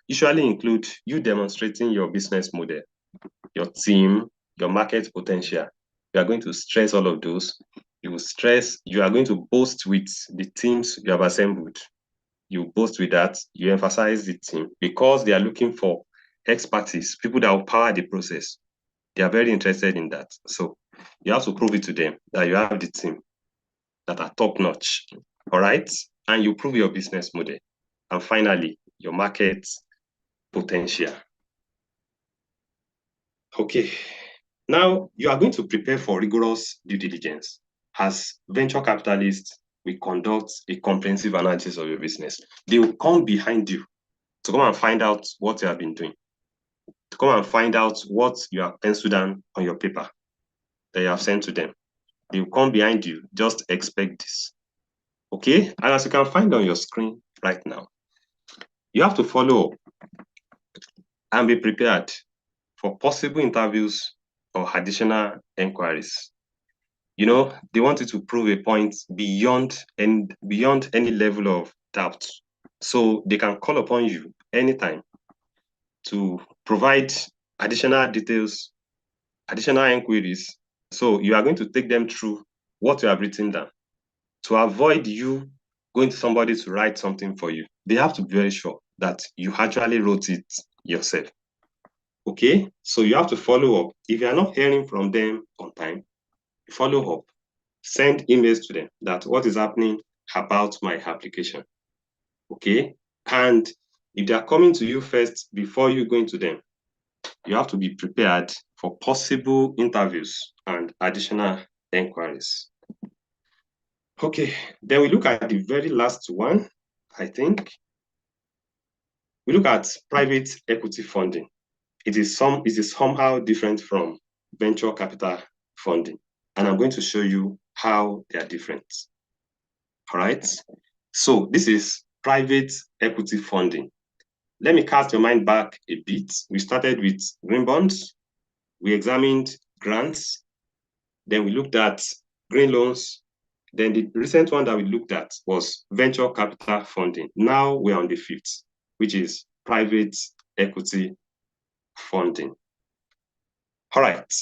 usually include you demonstrating your business model, your team, your market potential. You are going to stress all of those. You are going to boast with the teams you have assembled. You boast with that, you emphasize the team because they are looking for expertise, people that will power the process. They are very interested in that. So you have to prove it to them that you have the team that are top notch. All right. And you prove your business model. And finally, your market potential. Okay. Now you are going to prepare for rigorous due diligence. As venture capitalists, we conduct a comprehensive analysis of your business. They will come behind you to come and find out what you have been doing, to come and find out what you have penciled down on your paper that you have sent to them. They will come behind you. Just expect this. Okay? And as you can find on your screen right now, you have to follow up and be prepared for possible interviews or additional inquiries. You know, they want you to prove a point beyond any level of doubt. So they can call upon you anytime to provide additional details, additional inquiries. So you are going to take them through what you have written down to avoid you going to somebody to write something for you. They have to be very sure that you actually wrote it yourself. Okay, so you have to follow up. If you are not hearing from them on time, follow up. Send emails to them that what is happening about my application. Okay, and if they are coming to you first before you going to them, you have to be prepared for possible interviews and additional inquiries. Okay, then we look at the very last one, I think. We look at private equity funding. It is somehow different from venture capital funding. And I'm going to show you how they are different. All right. So this is private equity funding. Let me cast your mind back a bit. We started with green bonds. We examined grants. Then we looked at green loans. Then the recent one that we looked at was venture capital funding. Now we're on the fifth, which is private equity funding. All right.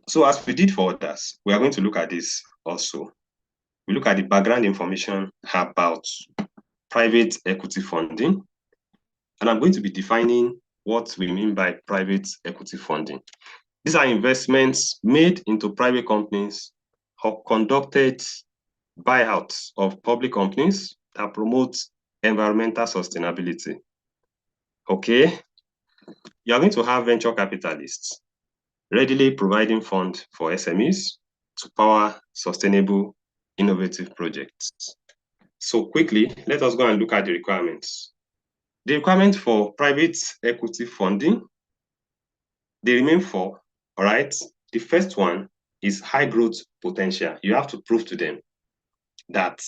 So as we did for others, we are going to look at this also. We look at the background information about private equity funding. And I'm going to be defining what we mean by private equity funding. These are investments made into private companies or conducted buyouts of public companies that promote environmental sustainability. Okay, you are going to have venture capitalists readily providing funds for SMEs to power sustainable, innovative projects. So quickly, let us go and look at the requirements. The requirement for private equity funding, they remain 4, All right. The first one is high growth potential. You have to prove to them that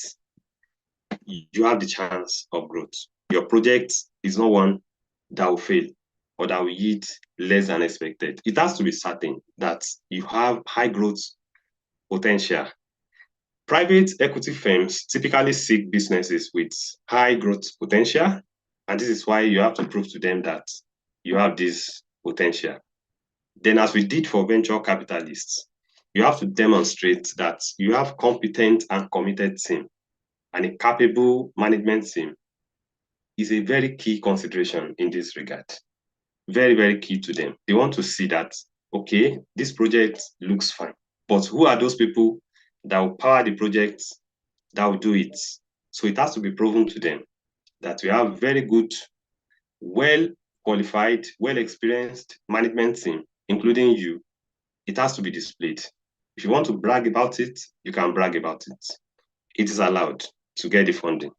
you have the chance of growth. Your project is not one that will fail or that will yield less than expected. It has to be certain that you have high growth potential. Private equity firms typically seek businesses with high growth potential, and this is why you have to prove to them that you have this potential. Then, as we did for venture capitalists, you have to demonstrate that you have competent and committed team, and a capable management team is a very key consideration in this regard. Very, very key to them. They want to see that, okay, this project looks fine, but who are those people that will power the project, that will do it? So it has to be proven to them that we have very good, well-qualified, well-experienced management team, including you. It has to be displayed. If you want to brag about it, you can brag about it. It is allowed to get the funding.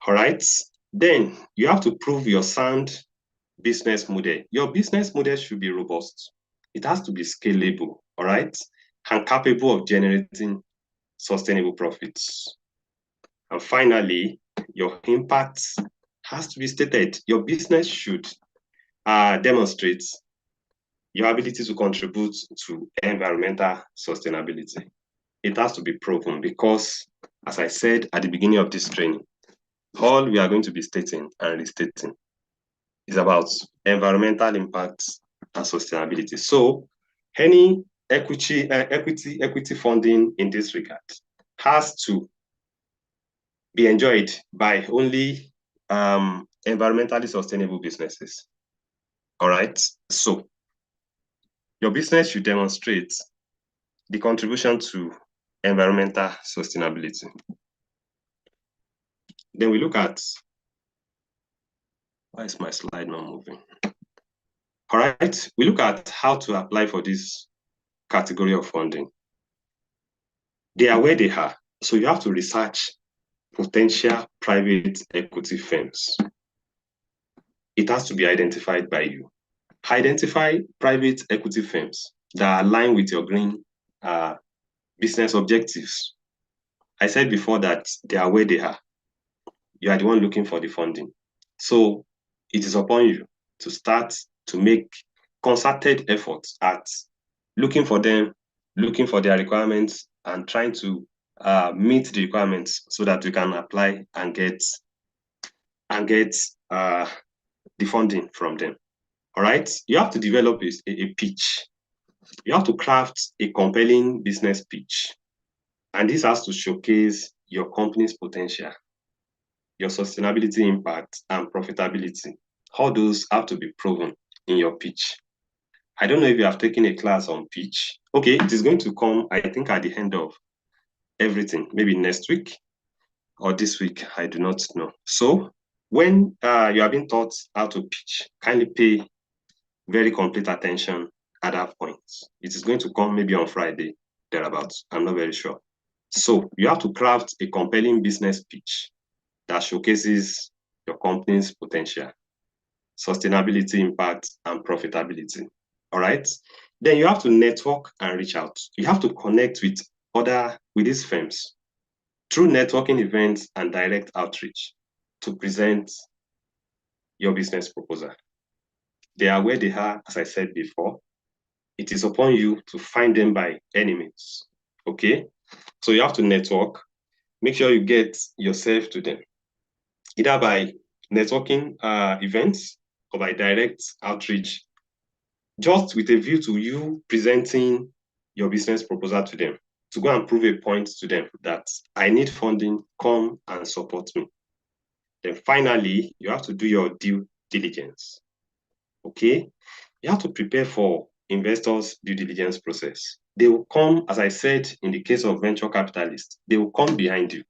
All right. Then you have to prove your sound business model. Your business model should be robust. It has to be scalable, all right, and capable of generating sustainable profits. And finally, your impact has to be stated. Your business should demonstrate your ability to contribute to environmental sustainability. It has to be proven because, as I said at the beginning of this training, all we are going to be stating and restating is about environmental impact and sustainability. So any equity funding in this regard has to be enjoyed by only environmentally sustainable businesses. All right. So your business should demonstrate the contribution to environmental sustainability. Then we look at, why is my slide not moving? All right, we look at how to apply for this category of funding. They are where they are. So you have to research potential private equity firms. It has to be identified by you. Identify private equity firms that align with your green business objectives. I said before that they are where they are. You are the one looking for the funding. So it is upon you to start to make concerted efforts at looking for them, looking for their requirements, and trying to meet the requirements so that we can apply and get the funding from them. All right, you have to develop a pitch. You have to craft a compelling business pitch, and this has to showcase your company's potential, your sustainability impact, and profitability. All those have to be proven in your pitch. I don't know if you have taken a class on pitch. Okay, it is going to come, I think, at the end of everything, maybe next week or this week, I do not know. So when you are being taught how to pitch, kindly pay very complete attention at that point. It is going to come maybe on Friday, thereabouts. I'm not very sure. So you have to craft a compelling business pitch that showcases your company's potential, sustainability impact, and profitability. All right. Then you have to network and reach out. You have to connect with these firms through networking events and direct outreach to present your business proposal. They are where they are, as I said before. It is upon you to find them by any means. Okay. So you have to network. Make sure you get yourself to them, either by networking events or by direct outreach, just with a view to you presenting your business proposal to them, to go and prove a point to them that I need funding, come and support me. Then finally, you have to do your due diligence. Okay? You have to prepare for investors' due diligence process. They will come, as I said, in the case of venture capitalists, they will come behind you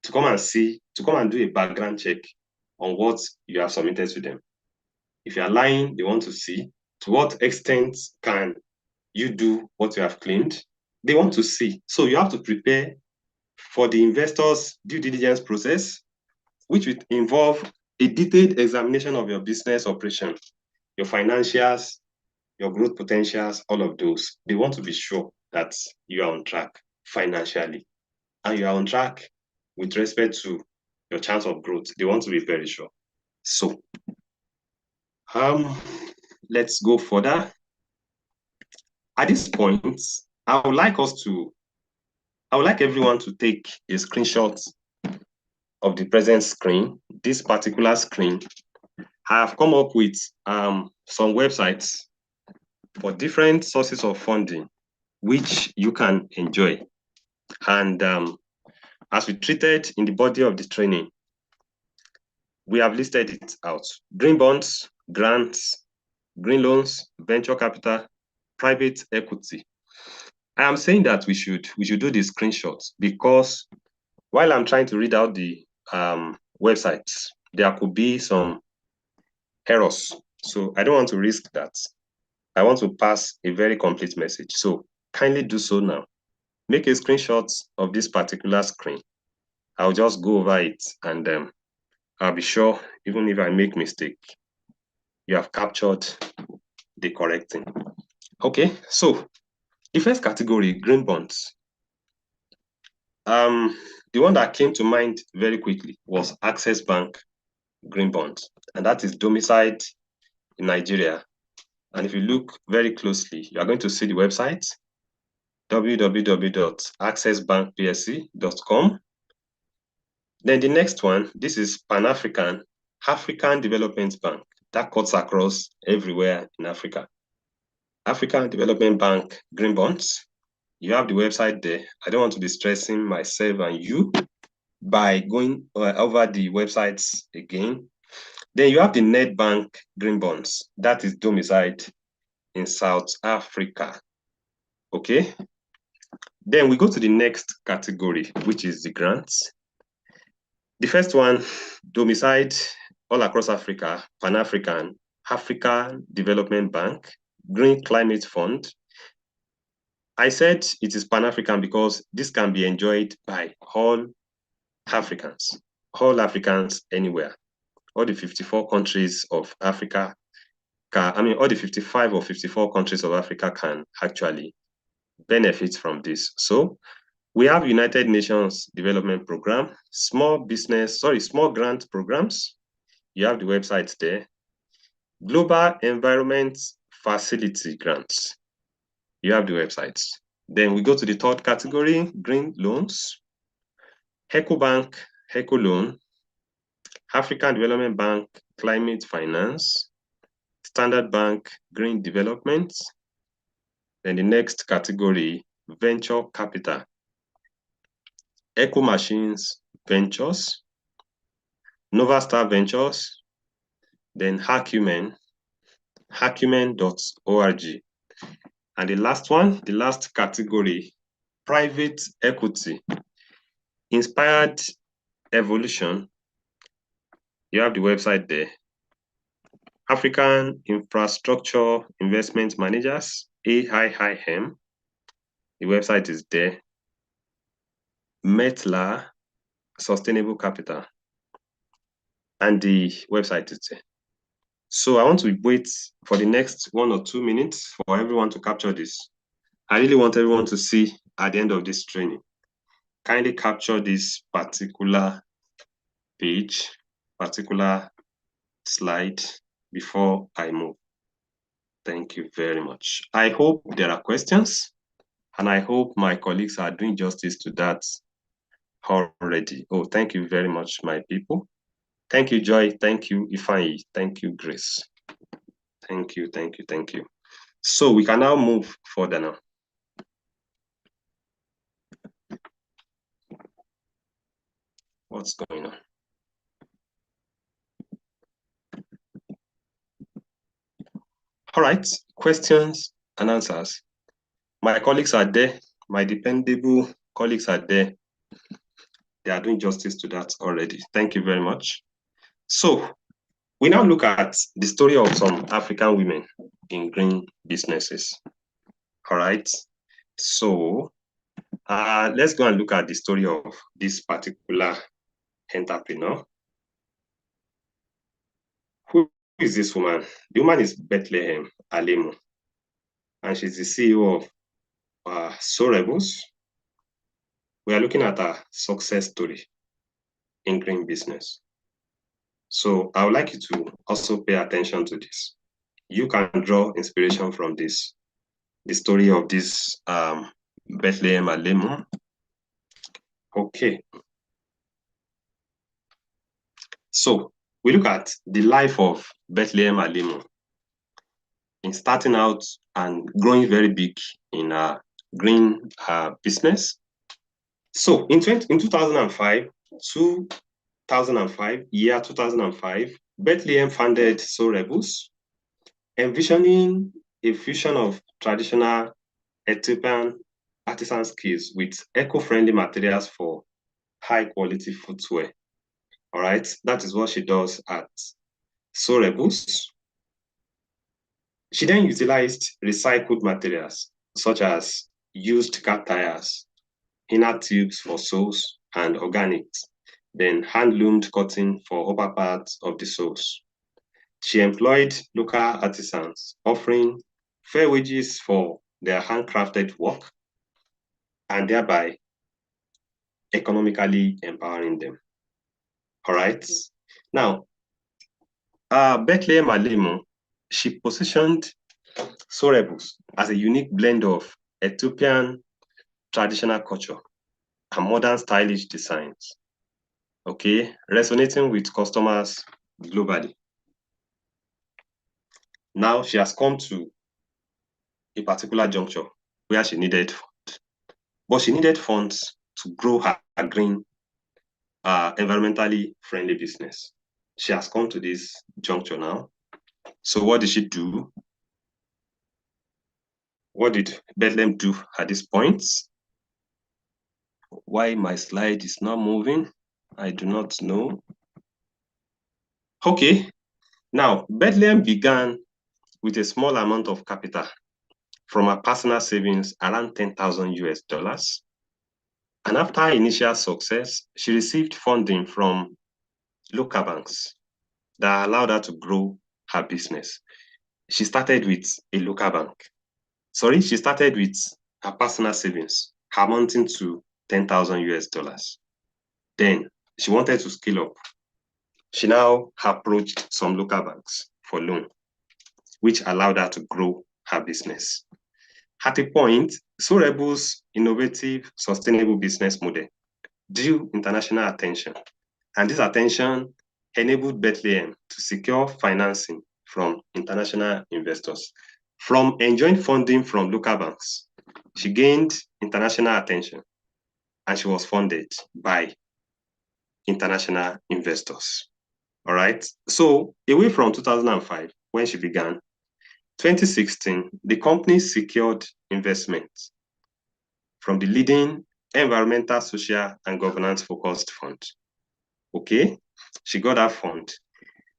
to come and see, to come and do a background check on what you have submitted to them. If you are lying, they want to see to what extent can you do what you have claimed. They want to see. So you have to prepare for the investors' due diligence process, which would involve a detailed examination of your business operation, your financials, your growth potentials, all of those. They want to be sure that you are on track financially and you are on track with respect to your chance of growth. They want to be very sure. So, let's go further. At this point, I would like everyone to take a screenshot of the present screen. This particular screen, I have come up with some websites for different sources of funding, which you can enjoy. And as we treated in the body of the training, we have listed it out. Green bonds, grants, green loans, venture capital, private equity. I am saying that we should do the screenshots because while I'm trying to read out the websites, there could be some errors. So I don't want to risk that. I want to pass a very complete message. So kindly do so now. Make a screenshot of this particular screen. I'll just go over it and I'll be sure, even if I make mistake, you have captured the correct thing. Okay, so the first category, green bonds. The one that came to mind very quickly was Access Bank green bonds, and that is domiciled in Nigeria. And if you look very closely, you are going to see the website www.accessbankpsc.com. Then the next one, this is Pan-African Development Bank. That cuts across everywhere in Africa. African Development Bank green bonds. You have the website there. I don't want to be stressing myself and you by going over the websites again. Then you have the Nedbank green bonds. That is domiciled in South Africa. Okay. Then we go to the next category, which is the grants. The first one, domiciled all across Africa, Pan-African, African Development Bank, Green Climate Fund. I said it is Pan-African because this can be enjoyed by all Africans anywhere. All the 54 countries of Africa, all the 55 or 54 countries of Africa can actually benefit from this. So we have United Nations Development Program, small grant programs. You have the website there. Global Environment Facility Grants. You have the websites. Then we go to the third category, green loans. Ecobank, Eco Loan, African Development Bank, Climate Finance, Standard Bank, Green Development. Then the next category, venture capital. Eco Machines Ventures, Nova Star Ventures, then Hacumen.org. And the last one, the last category, private equity. Inspired Evolution. You have the website there. African Infrastructure Investment Managers, AIIM. The website is there. Metla Sustainable Capital. And the website is there. So I want to wait for the next 1 or 2 minutes for everyone to capture this. I really want everyone to see at the end of this training. Kindly capture this particular page, particular slide before I move. Thank you very much. I hope there are questions, and I hope my colleagues are doing justice to that already. Oh, thank you very much, my people. Thank you, Joy. Thank you, Ifeanyi. Thank you, Grace. Thank you. So we can now move further now. What's going on? All right, questions and answers. My colleagues are there. My dependable colleagues are there. They are doing justice to that already. Thank you very much. So we now look at the story of some African women in green businesses. All right. So let's go and look at the story of this particular entrepreneur. Who is this woman? The woman is Bethlehem Alemu. and she's the CEO of Sorebus. We are looking at a success story in green business. So I would like you to also pay attention to this. You can draw inspiration from this, the story of this Bethlehem Alemu. Okay. So we look at the life of Bethlehem Alemu in starting out and growing very big in green business. So in 2005, year 2005, Bethlehem founded Sorebus, envisioning a fusion of traditional Ethiopian artisan skills with eco-friendly materials for high-quality footwear. All right, that is what she does at Sorebus. She then utilized recycled materials such as used car tires, inner tubes for soles, and organics, then hand-loomed cotton for upper parts of the soles. She employed local artisans, offering fair wages for their handcrafted work and thereby economically empowering them. All right. Now, Bethlehem Alemu, she positioned Sorebus as a unique blend of Ethiopian traditional culture and modern stylish designs, okay, resonating with customers globally. Now she has come to a particular juncture where she needed funds, but she needed funds to grow her green, environmentally friendly business. She has come to this juncture now. So what did she do? What did Bethlehem do at this point? Why my slide is not moving, I do not know. Okay, now Bethlehem began with a small amount of capital from her personal savings, around 10,000 US dollars. And after her initial success, she received funding from local banks that allowed her to grow her business. She started with a local bank. Sorry, she started with her personal savings, amounting to 10,000 US dollars. Then she wanted to scale up. She now approached some local banks for loan, which allowed her to grow her business. At a point, Sorebus' innovative, sustainable business model drew international attention, and this attention enabled Bethlehem to secure financing from international investors. From enjoying funding from local banks, she gained international attention, and she was funded by international investors. All right. So away from 2005, when she began, 2016, the company secured investment from the leading environmental, social, and governance-focused fund. Okay, she got that fund.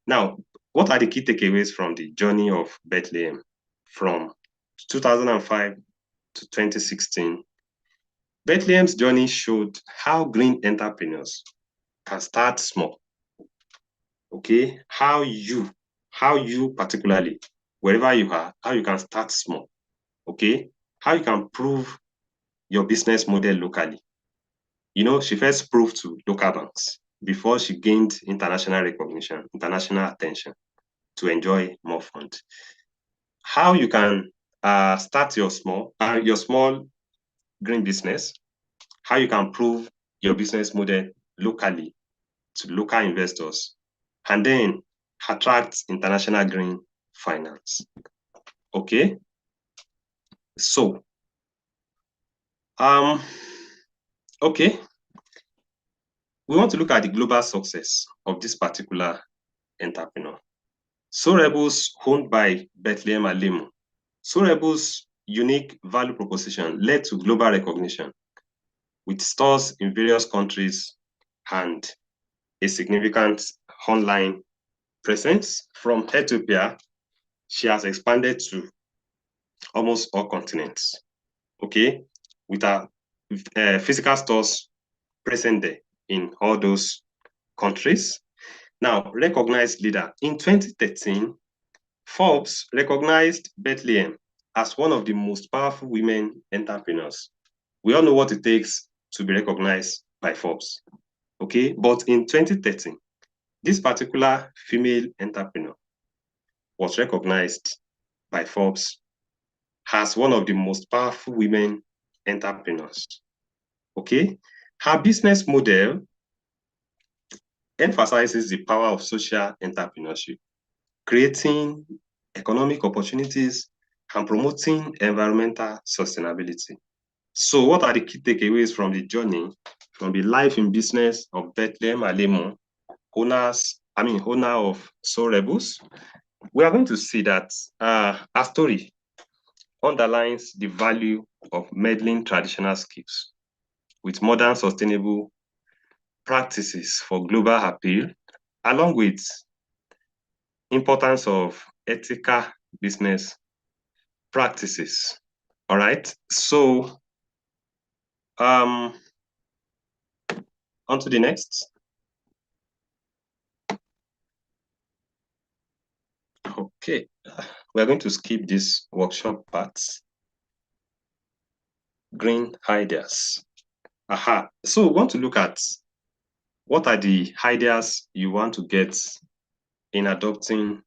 Now, what are the key takeaways from the journey of Bethlehem from 2005 to 2016? Bethlehem's journey showed how green entrepreneurs can start small. Okay, how you particularly, wherever you are, how you can start small. Okay, how you can prove your business model locally. You know, she first proved to local banks before she gained international recognition, international attention to enjoy more funds. How you can start your small green business, how you can prove your business model locally to local investors, and then attract international green finance. Okay, so okay, we want to look at the global success of this particular entrepreneur. Sorebus, owned by Bethlehem Alemu. Sorebus' unique value proposition led to global recognition with stores in various countries and a significant online presence. From Ethiopia, she has expanded to almost all continents, okay, with her physical stores present there in all those countries. Now, recognized leader. In 2013, Forbes recognized Bethlehem as one of the most powerful women entrepreneurs. We all know what it takes to be recognized by Forbes. Okay, but in 2013, this particular female entrepreneur was recognized by Forbes as one of the most powerful women entrepreneurs. Okay, her business model emphasizes the power of social entrepreneurship, creating economic opportunities and promoting environmental sustainability. So what are the key takeaways from the journey, from the life in business of Bethlehem Alemo, owner of Soul Rebels? We are going to see that our story underlines the value of meddling traditional skills with modern sustainable practices for global appeal, along with importance of ethical business practices. All right. So on to the next. Okay. We're going to skip this workshop parts. Green ideas. Aha. So we want to look at what are the ideas you want to get in adopting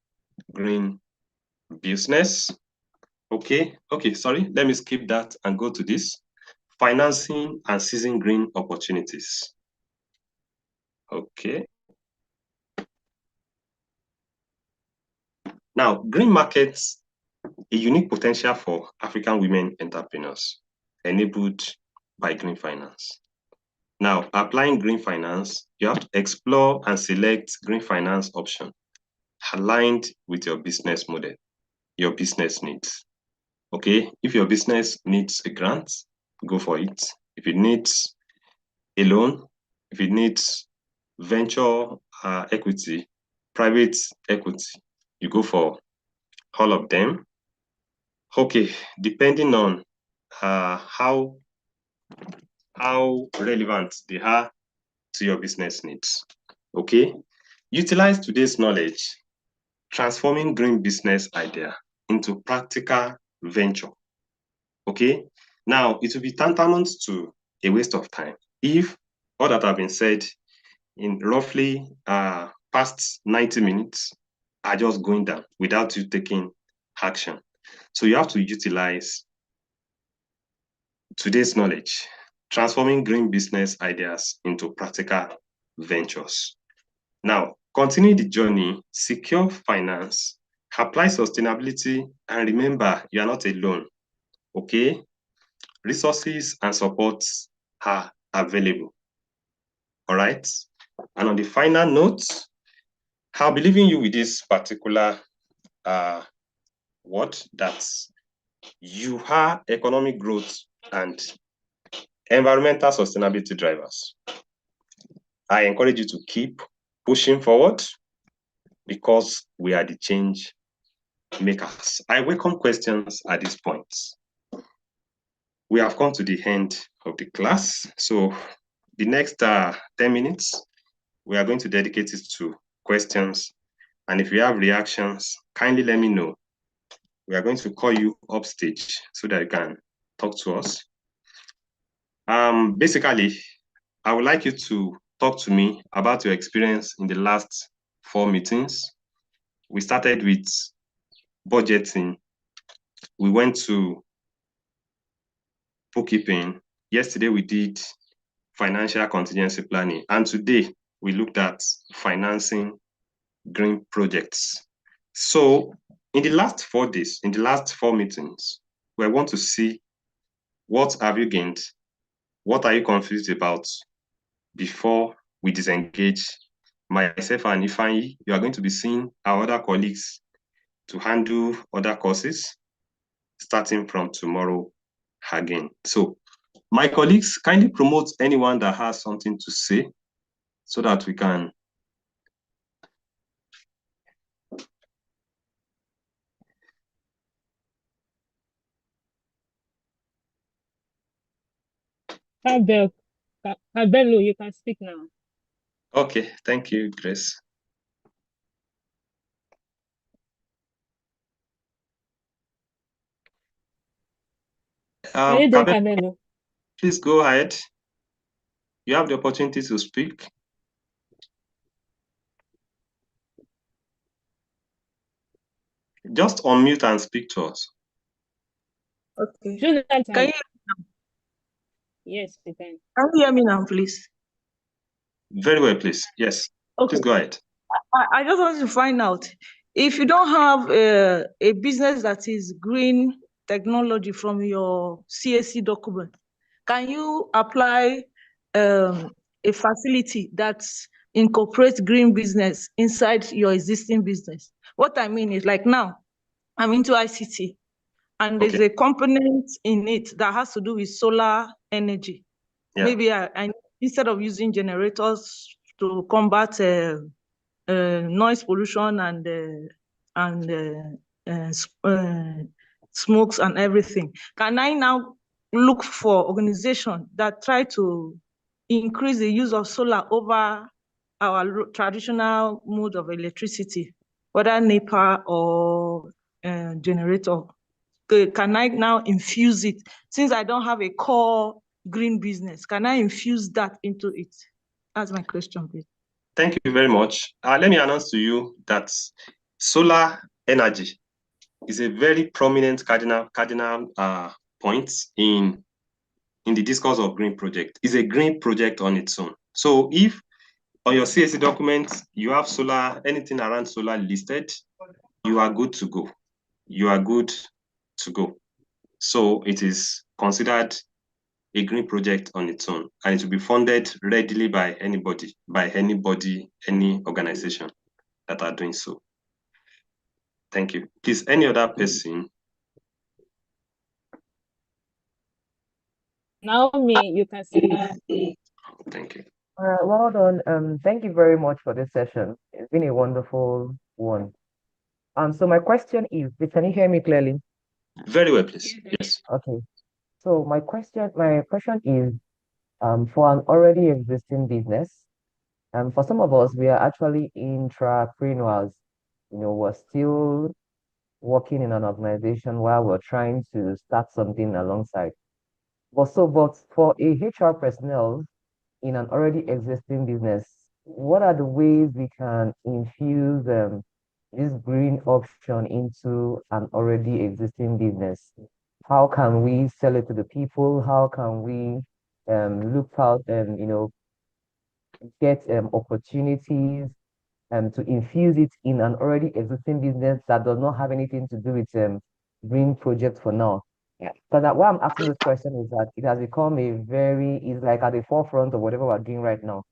green business. Okay, sorry, let me skip that and go to this. Financing and seizing green opportunities. Okay. Now, green markets, a unique potential for African women entrepreneurs enabled by green finance. Now, applying green finance, you have to explore and select green finance option aligned with your business model, your business needs. Okay, if your business needs a grant, go for it. If it needs a loan, if it needs venture equity, private equity, you go for all of them. Okay, depending on how relevant they are to your business needs. Okay, utilize today's knowledge, transforming green business idea into practical venture. Okay, now it will be tantamount to a waste of time if all that have been said in roughly past 90 minutes are just going down without you taking action. So you have to utilize today's knowledge, transforming green business ideas into practical ventures. Now, continue the journey, secure finance, apply sustainability, and remember, you are not alone, okay? Resources and supports are available, all right? And on the final note, I'll be leaving you with this particular word that you are economic growth and environmental sustainability drivers. I encourage you to keep pushing forward because we are the change makers. I welcome questions at this point. We have come to the end of the class. So the next 10 minutes, we are going to dedicate it to questions. And if you have reactions, kindly let me know. We are going to call you upstage so that you can talk to us. Basically, I would like you to talk to me about your experience in the last 4 meetings. We started with budgeting. We went to bookkeeping. Yesterday, we did financial contingency planning. And today, we looked at financing green projects. So in the last 4 days, in the last 4 meetings, we want to see what have you gained, what are you confused about before we disengage. Myself and Ifeanyi, you are going to be seeing our other colleagues to handle other courses starting from tomorrow again. So my colleagues, kindly promote anyone that has something to say so that we can Bello, you can speak now. Okay, thank you, Grace. Kabelo, please go ahead. You have the opportunity to speak. Just unmute and speak to us. Okay. Jonathan. Can you, Yes, we can. can you hear me now, please? Very well, please. Yes. Okay. Please go ahead. I just want to find out if you don't have a business that is green technology from your CAC document, can you apply a facility that incorporates green business inside your existing business? What I mean is, like, now I'm into ICT, and there's Okay. a component in it that has to do with solar energy. Yeah. Maybe I instead of using generators to combat noise pollution and smokes and everything, can I now look for organizations that try to increase the use of solar over our traditional mode of electricity, whether NEPA or generator? Can I now infuse it, since I don't have a core green business? Can I infuse that into it? That's my question, please. Thank you very much. Let me announce to you that solar energy is a very prominent cardinal point in the discourse of green project. It's a green project on its own. So if on your CAC document you have solar, anything around solar listed, you are good to go. You are good to go. So it is considered a green project on its own, and it will be funded readily by anybody, any organization that are doing so. Thank you. Please, any other person? Naomi, you can see. Thank you. Well done. Thank you very much for this session. It's been a wonderful one. So my question is, can you hear me clearly? Very well, please. Yes. Okay. So my question is, for an already existing business, for some of us, we are actually intrapreneurs. You know, we're still working in an organization while we're trying to start something alongside. But for a HR personnel in an already existing business, what are the ways we can infuse this green option into an already existing business? How can we sell it to the people? How can we look out and get opportunities to infuse it in an already existing business that does not have anything to do with green projects for now? Yeah. Because why I'm asking this question is that it has become it's like at the forefront of whatever we're doing right now,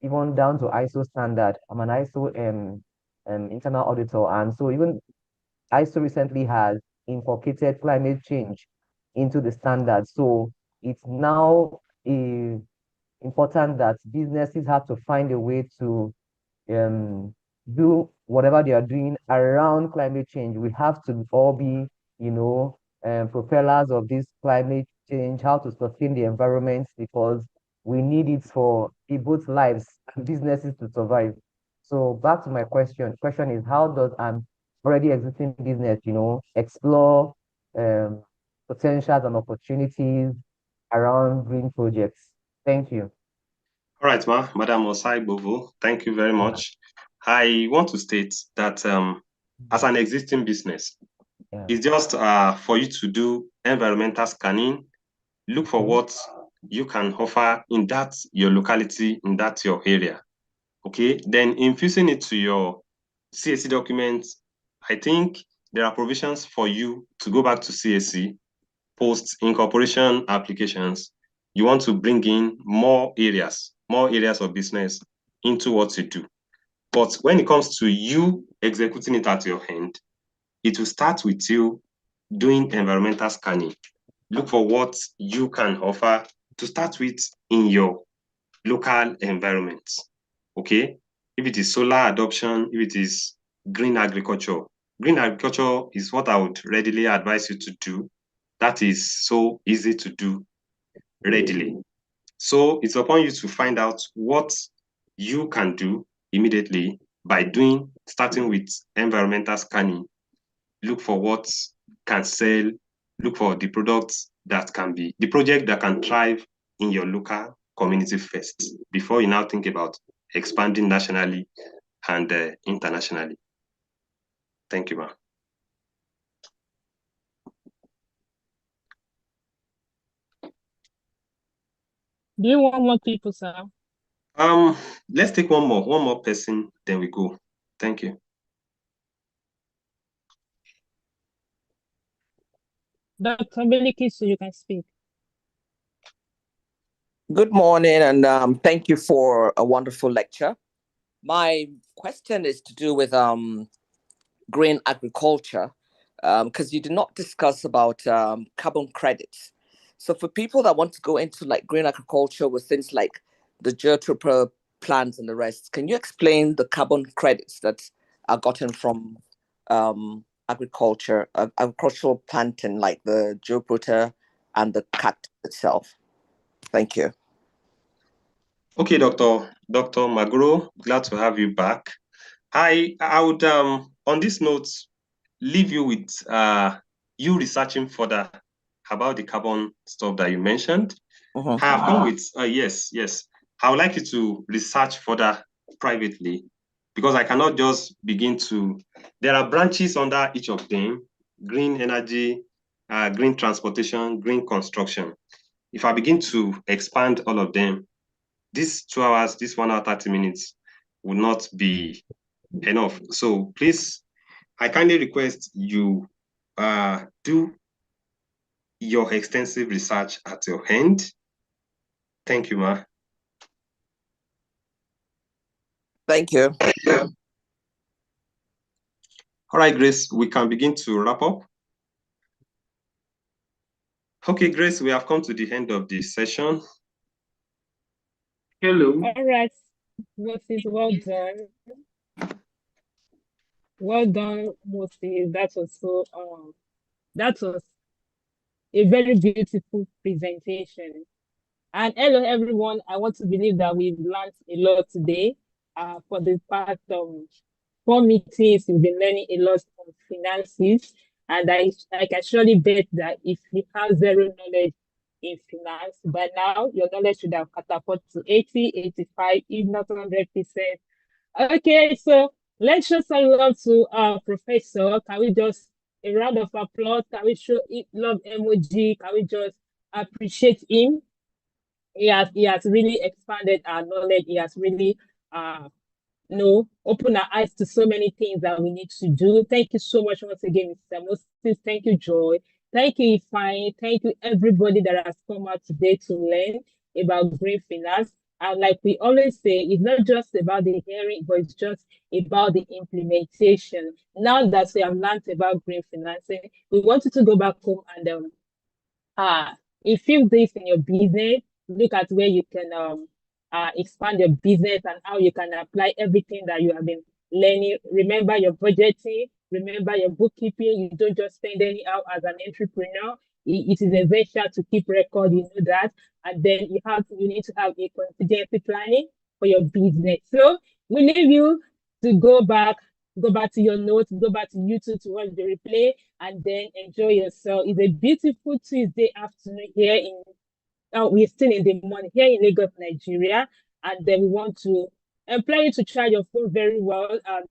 even down to ISO standard. I'm an ISO internal auditor, and so even ISO recently has incorporated climate change into the standard. So it's now important that businesses have to find a way to do whatever they are doing around climate change. We have to all be, propellers of this climate change, how to sustain the environment, because we need it for people's lives and businesses to survive. So back to my question. Question is, how does an already existing business, explore potentials and opportunities around green projects? Thank you. All right, Madam Osai Bovo, thank you very much. I want to state that as an existing business, it's just for you to do environmental scanning, look for what you can offer in that your locality, in that your area. Okay, then infusing it to your CAC documents, I think there are provisions for you to go back to CAC, post incorporation applications. You want to bring in more areas of business into what you do. But when it comes to you executing it at your end, it will start with you doing environmental scanning. Look for what you can offer to start with in your local environment. Okay? If it is solar adoption, if it is green agriculture is what I would readily advise you to do. That is so easy to do readily. So it's upon you to find out what you can do immediately by starting with environmental scanning. Look for what can sell look for the products that can be, the project that can thrive in your local community first, before you now think about expanding nationally and internationally. Thank you, ma'am. Do you want more people, sir? Let's take one more person, then we go. Thank you. Dr. Beliki, so you can speak. Good morning, and thank you for a wonderful lecture. My question is to do with green agriculture, because you did not discuss about carbon credits. So for people that want to go into like green agriculture with things like the geothermal plants and the rest, can you explain the carbon credits that are gotten from agricultural planting, like the geoprota and the cat itself? Thank you. Okay, Dr. Magro, glad to have you back. I would on this note leave you with you researching further about the carbon stuff that you mentioned. I have come with yes. I would like you to research further privately, because I cannot just begin to. There are branches under each of them: green energy, green transportation, green construction. If I begin to expand all of them, this 2 hours, this 1 hour 30 minutes will not be enough. So please, I kindly request you do your extensive research at your hand. Thank you, ma. Thank you. All right, Grace, we can begin to wrap up. Okay, Grace, we have come to the end of the session. Hello. All right, Moses, well done. Well done, Moses. That was a very beautiful presentation. And hello, everyone. I want to believe that we've learned a lot today. For the past 4 meetings, we've been learning a lot on finances. And I can surely bet that if you have zero knowledge in finance, by now your knowledge should have catapulted to 80, 85, if not 100%. Okay, so let's show some love to our professor. Can we just a round of applause? Can we show love emoji? Can we just appreciate him? He has really expanded our knowledge. He has really opened our eyes to so many things that we need to do. Thank you so much once again, Mr. Moses. Thank you, Joy. Thank you, Ifeanyi. Thank you, everybody that has come out today to learn about green finance. And like we always say, it's not just about the hearing, but it's just about the implementation. Now that we have learned about green financing, we want you to go back home and infuse this in your business. Look at where you can expand your business and how you can apply everything that you have been learning. Remember your budgeting, remember your bookkeeping. You don't just spend anyhow as an entrepreneur. It is essential to keep record, you know that. And then you need to have a contingency planning for your business. So we leave you to go back to your notes, go back to YouTube to watch the replay, and then enjoy yourself. It's a beautiful Tuesday afternoon here in we're still in the morning here in Lagos, Nigeria, and then we want to employ you to try your phone very well and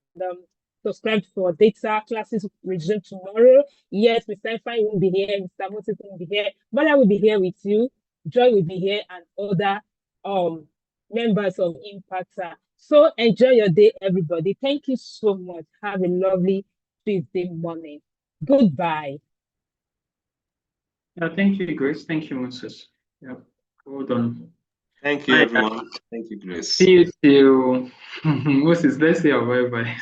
subscribe for data. Classes resume tomorrow. Yes, Mr. Ifeanyi will be here, Mr. Moses will be here, but I will be here with you. Joy will be here, and other members of Impact. So enjoy your day, everybody. Thank you so much. Have a lovely Tuesday morning. Goodbye. Thank you, Grace. Thank you, Moses. Yeah, well done. Thank you, everyone. Thank you, Grace. See you till Moses. Let's say bye bye.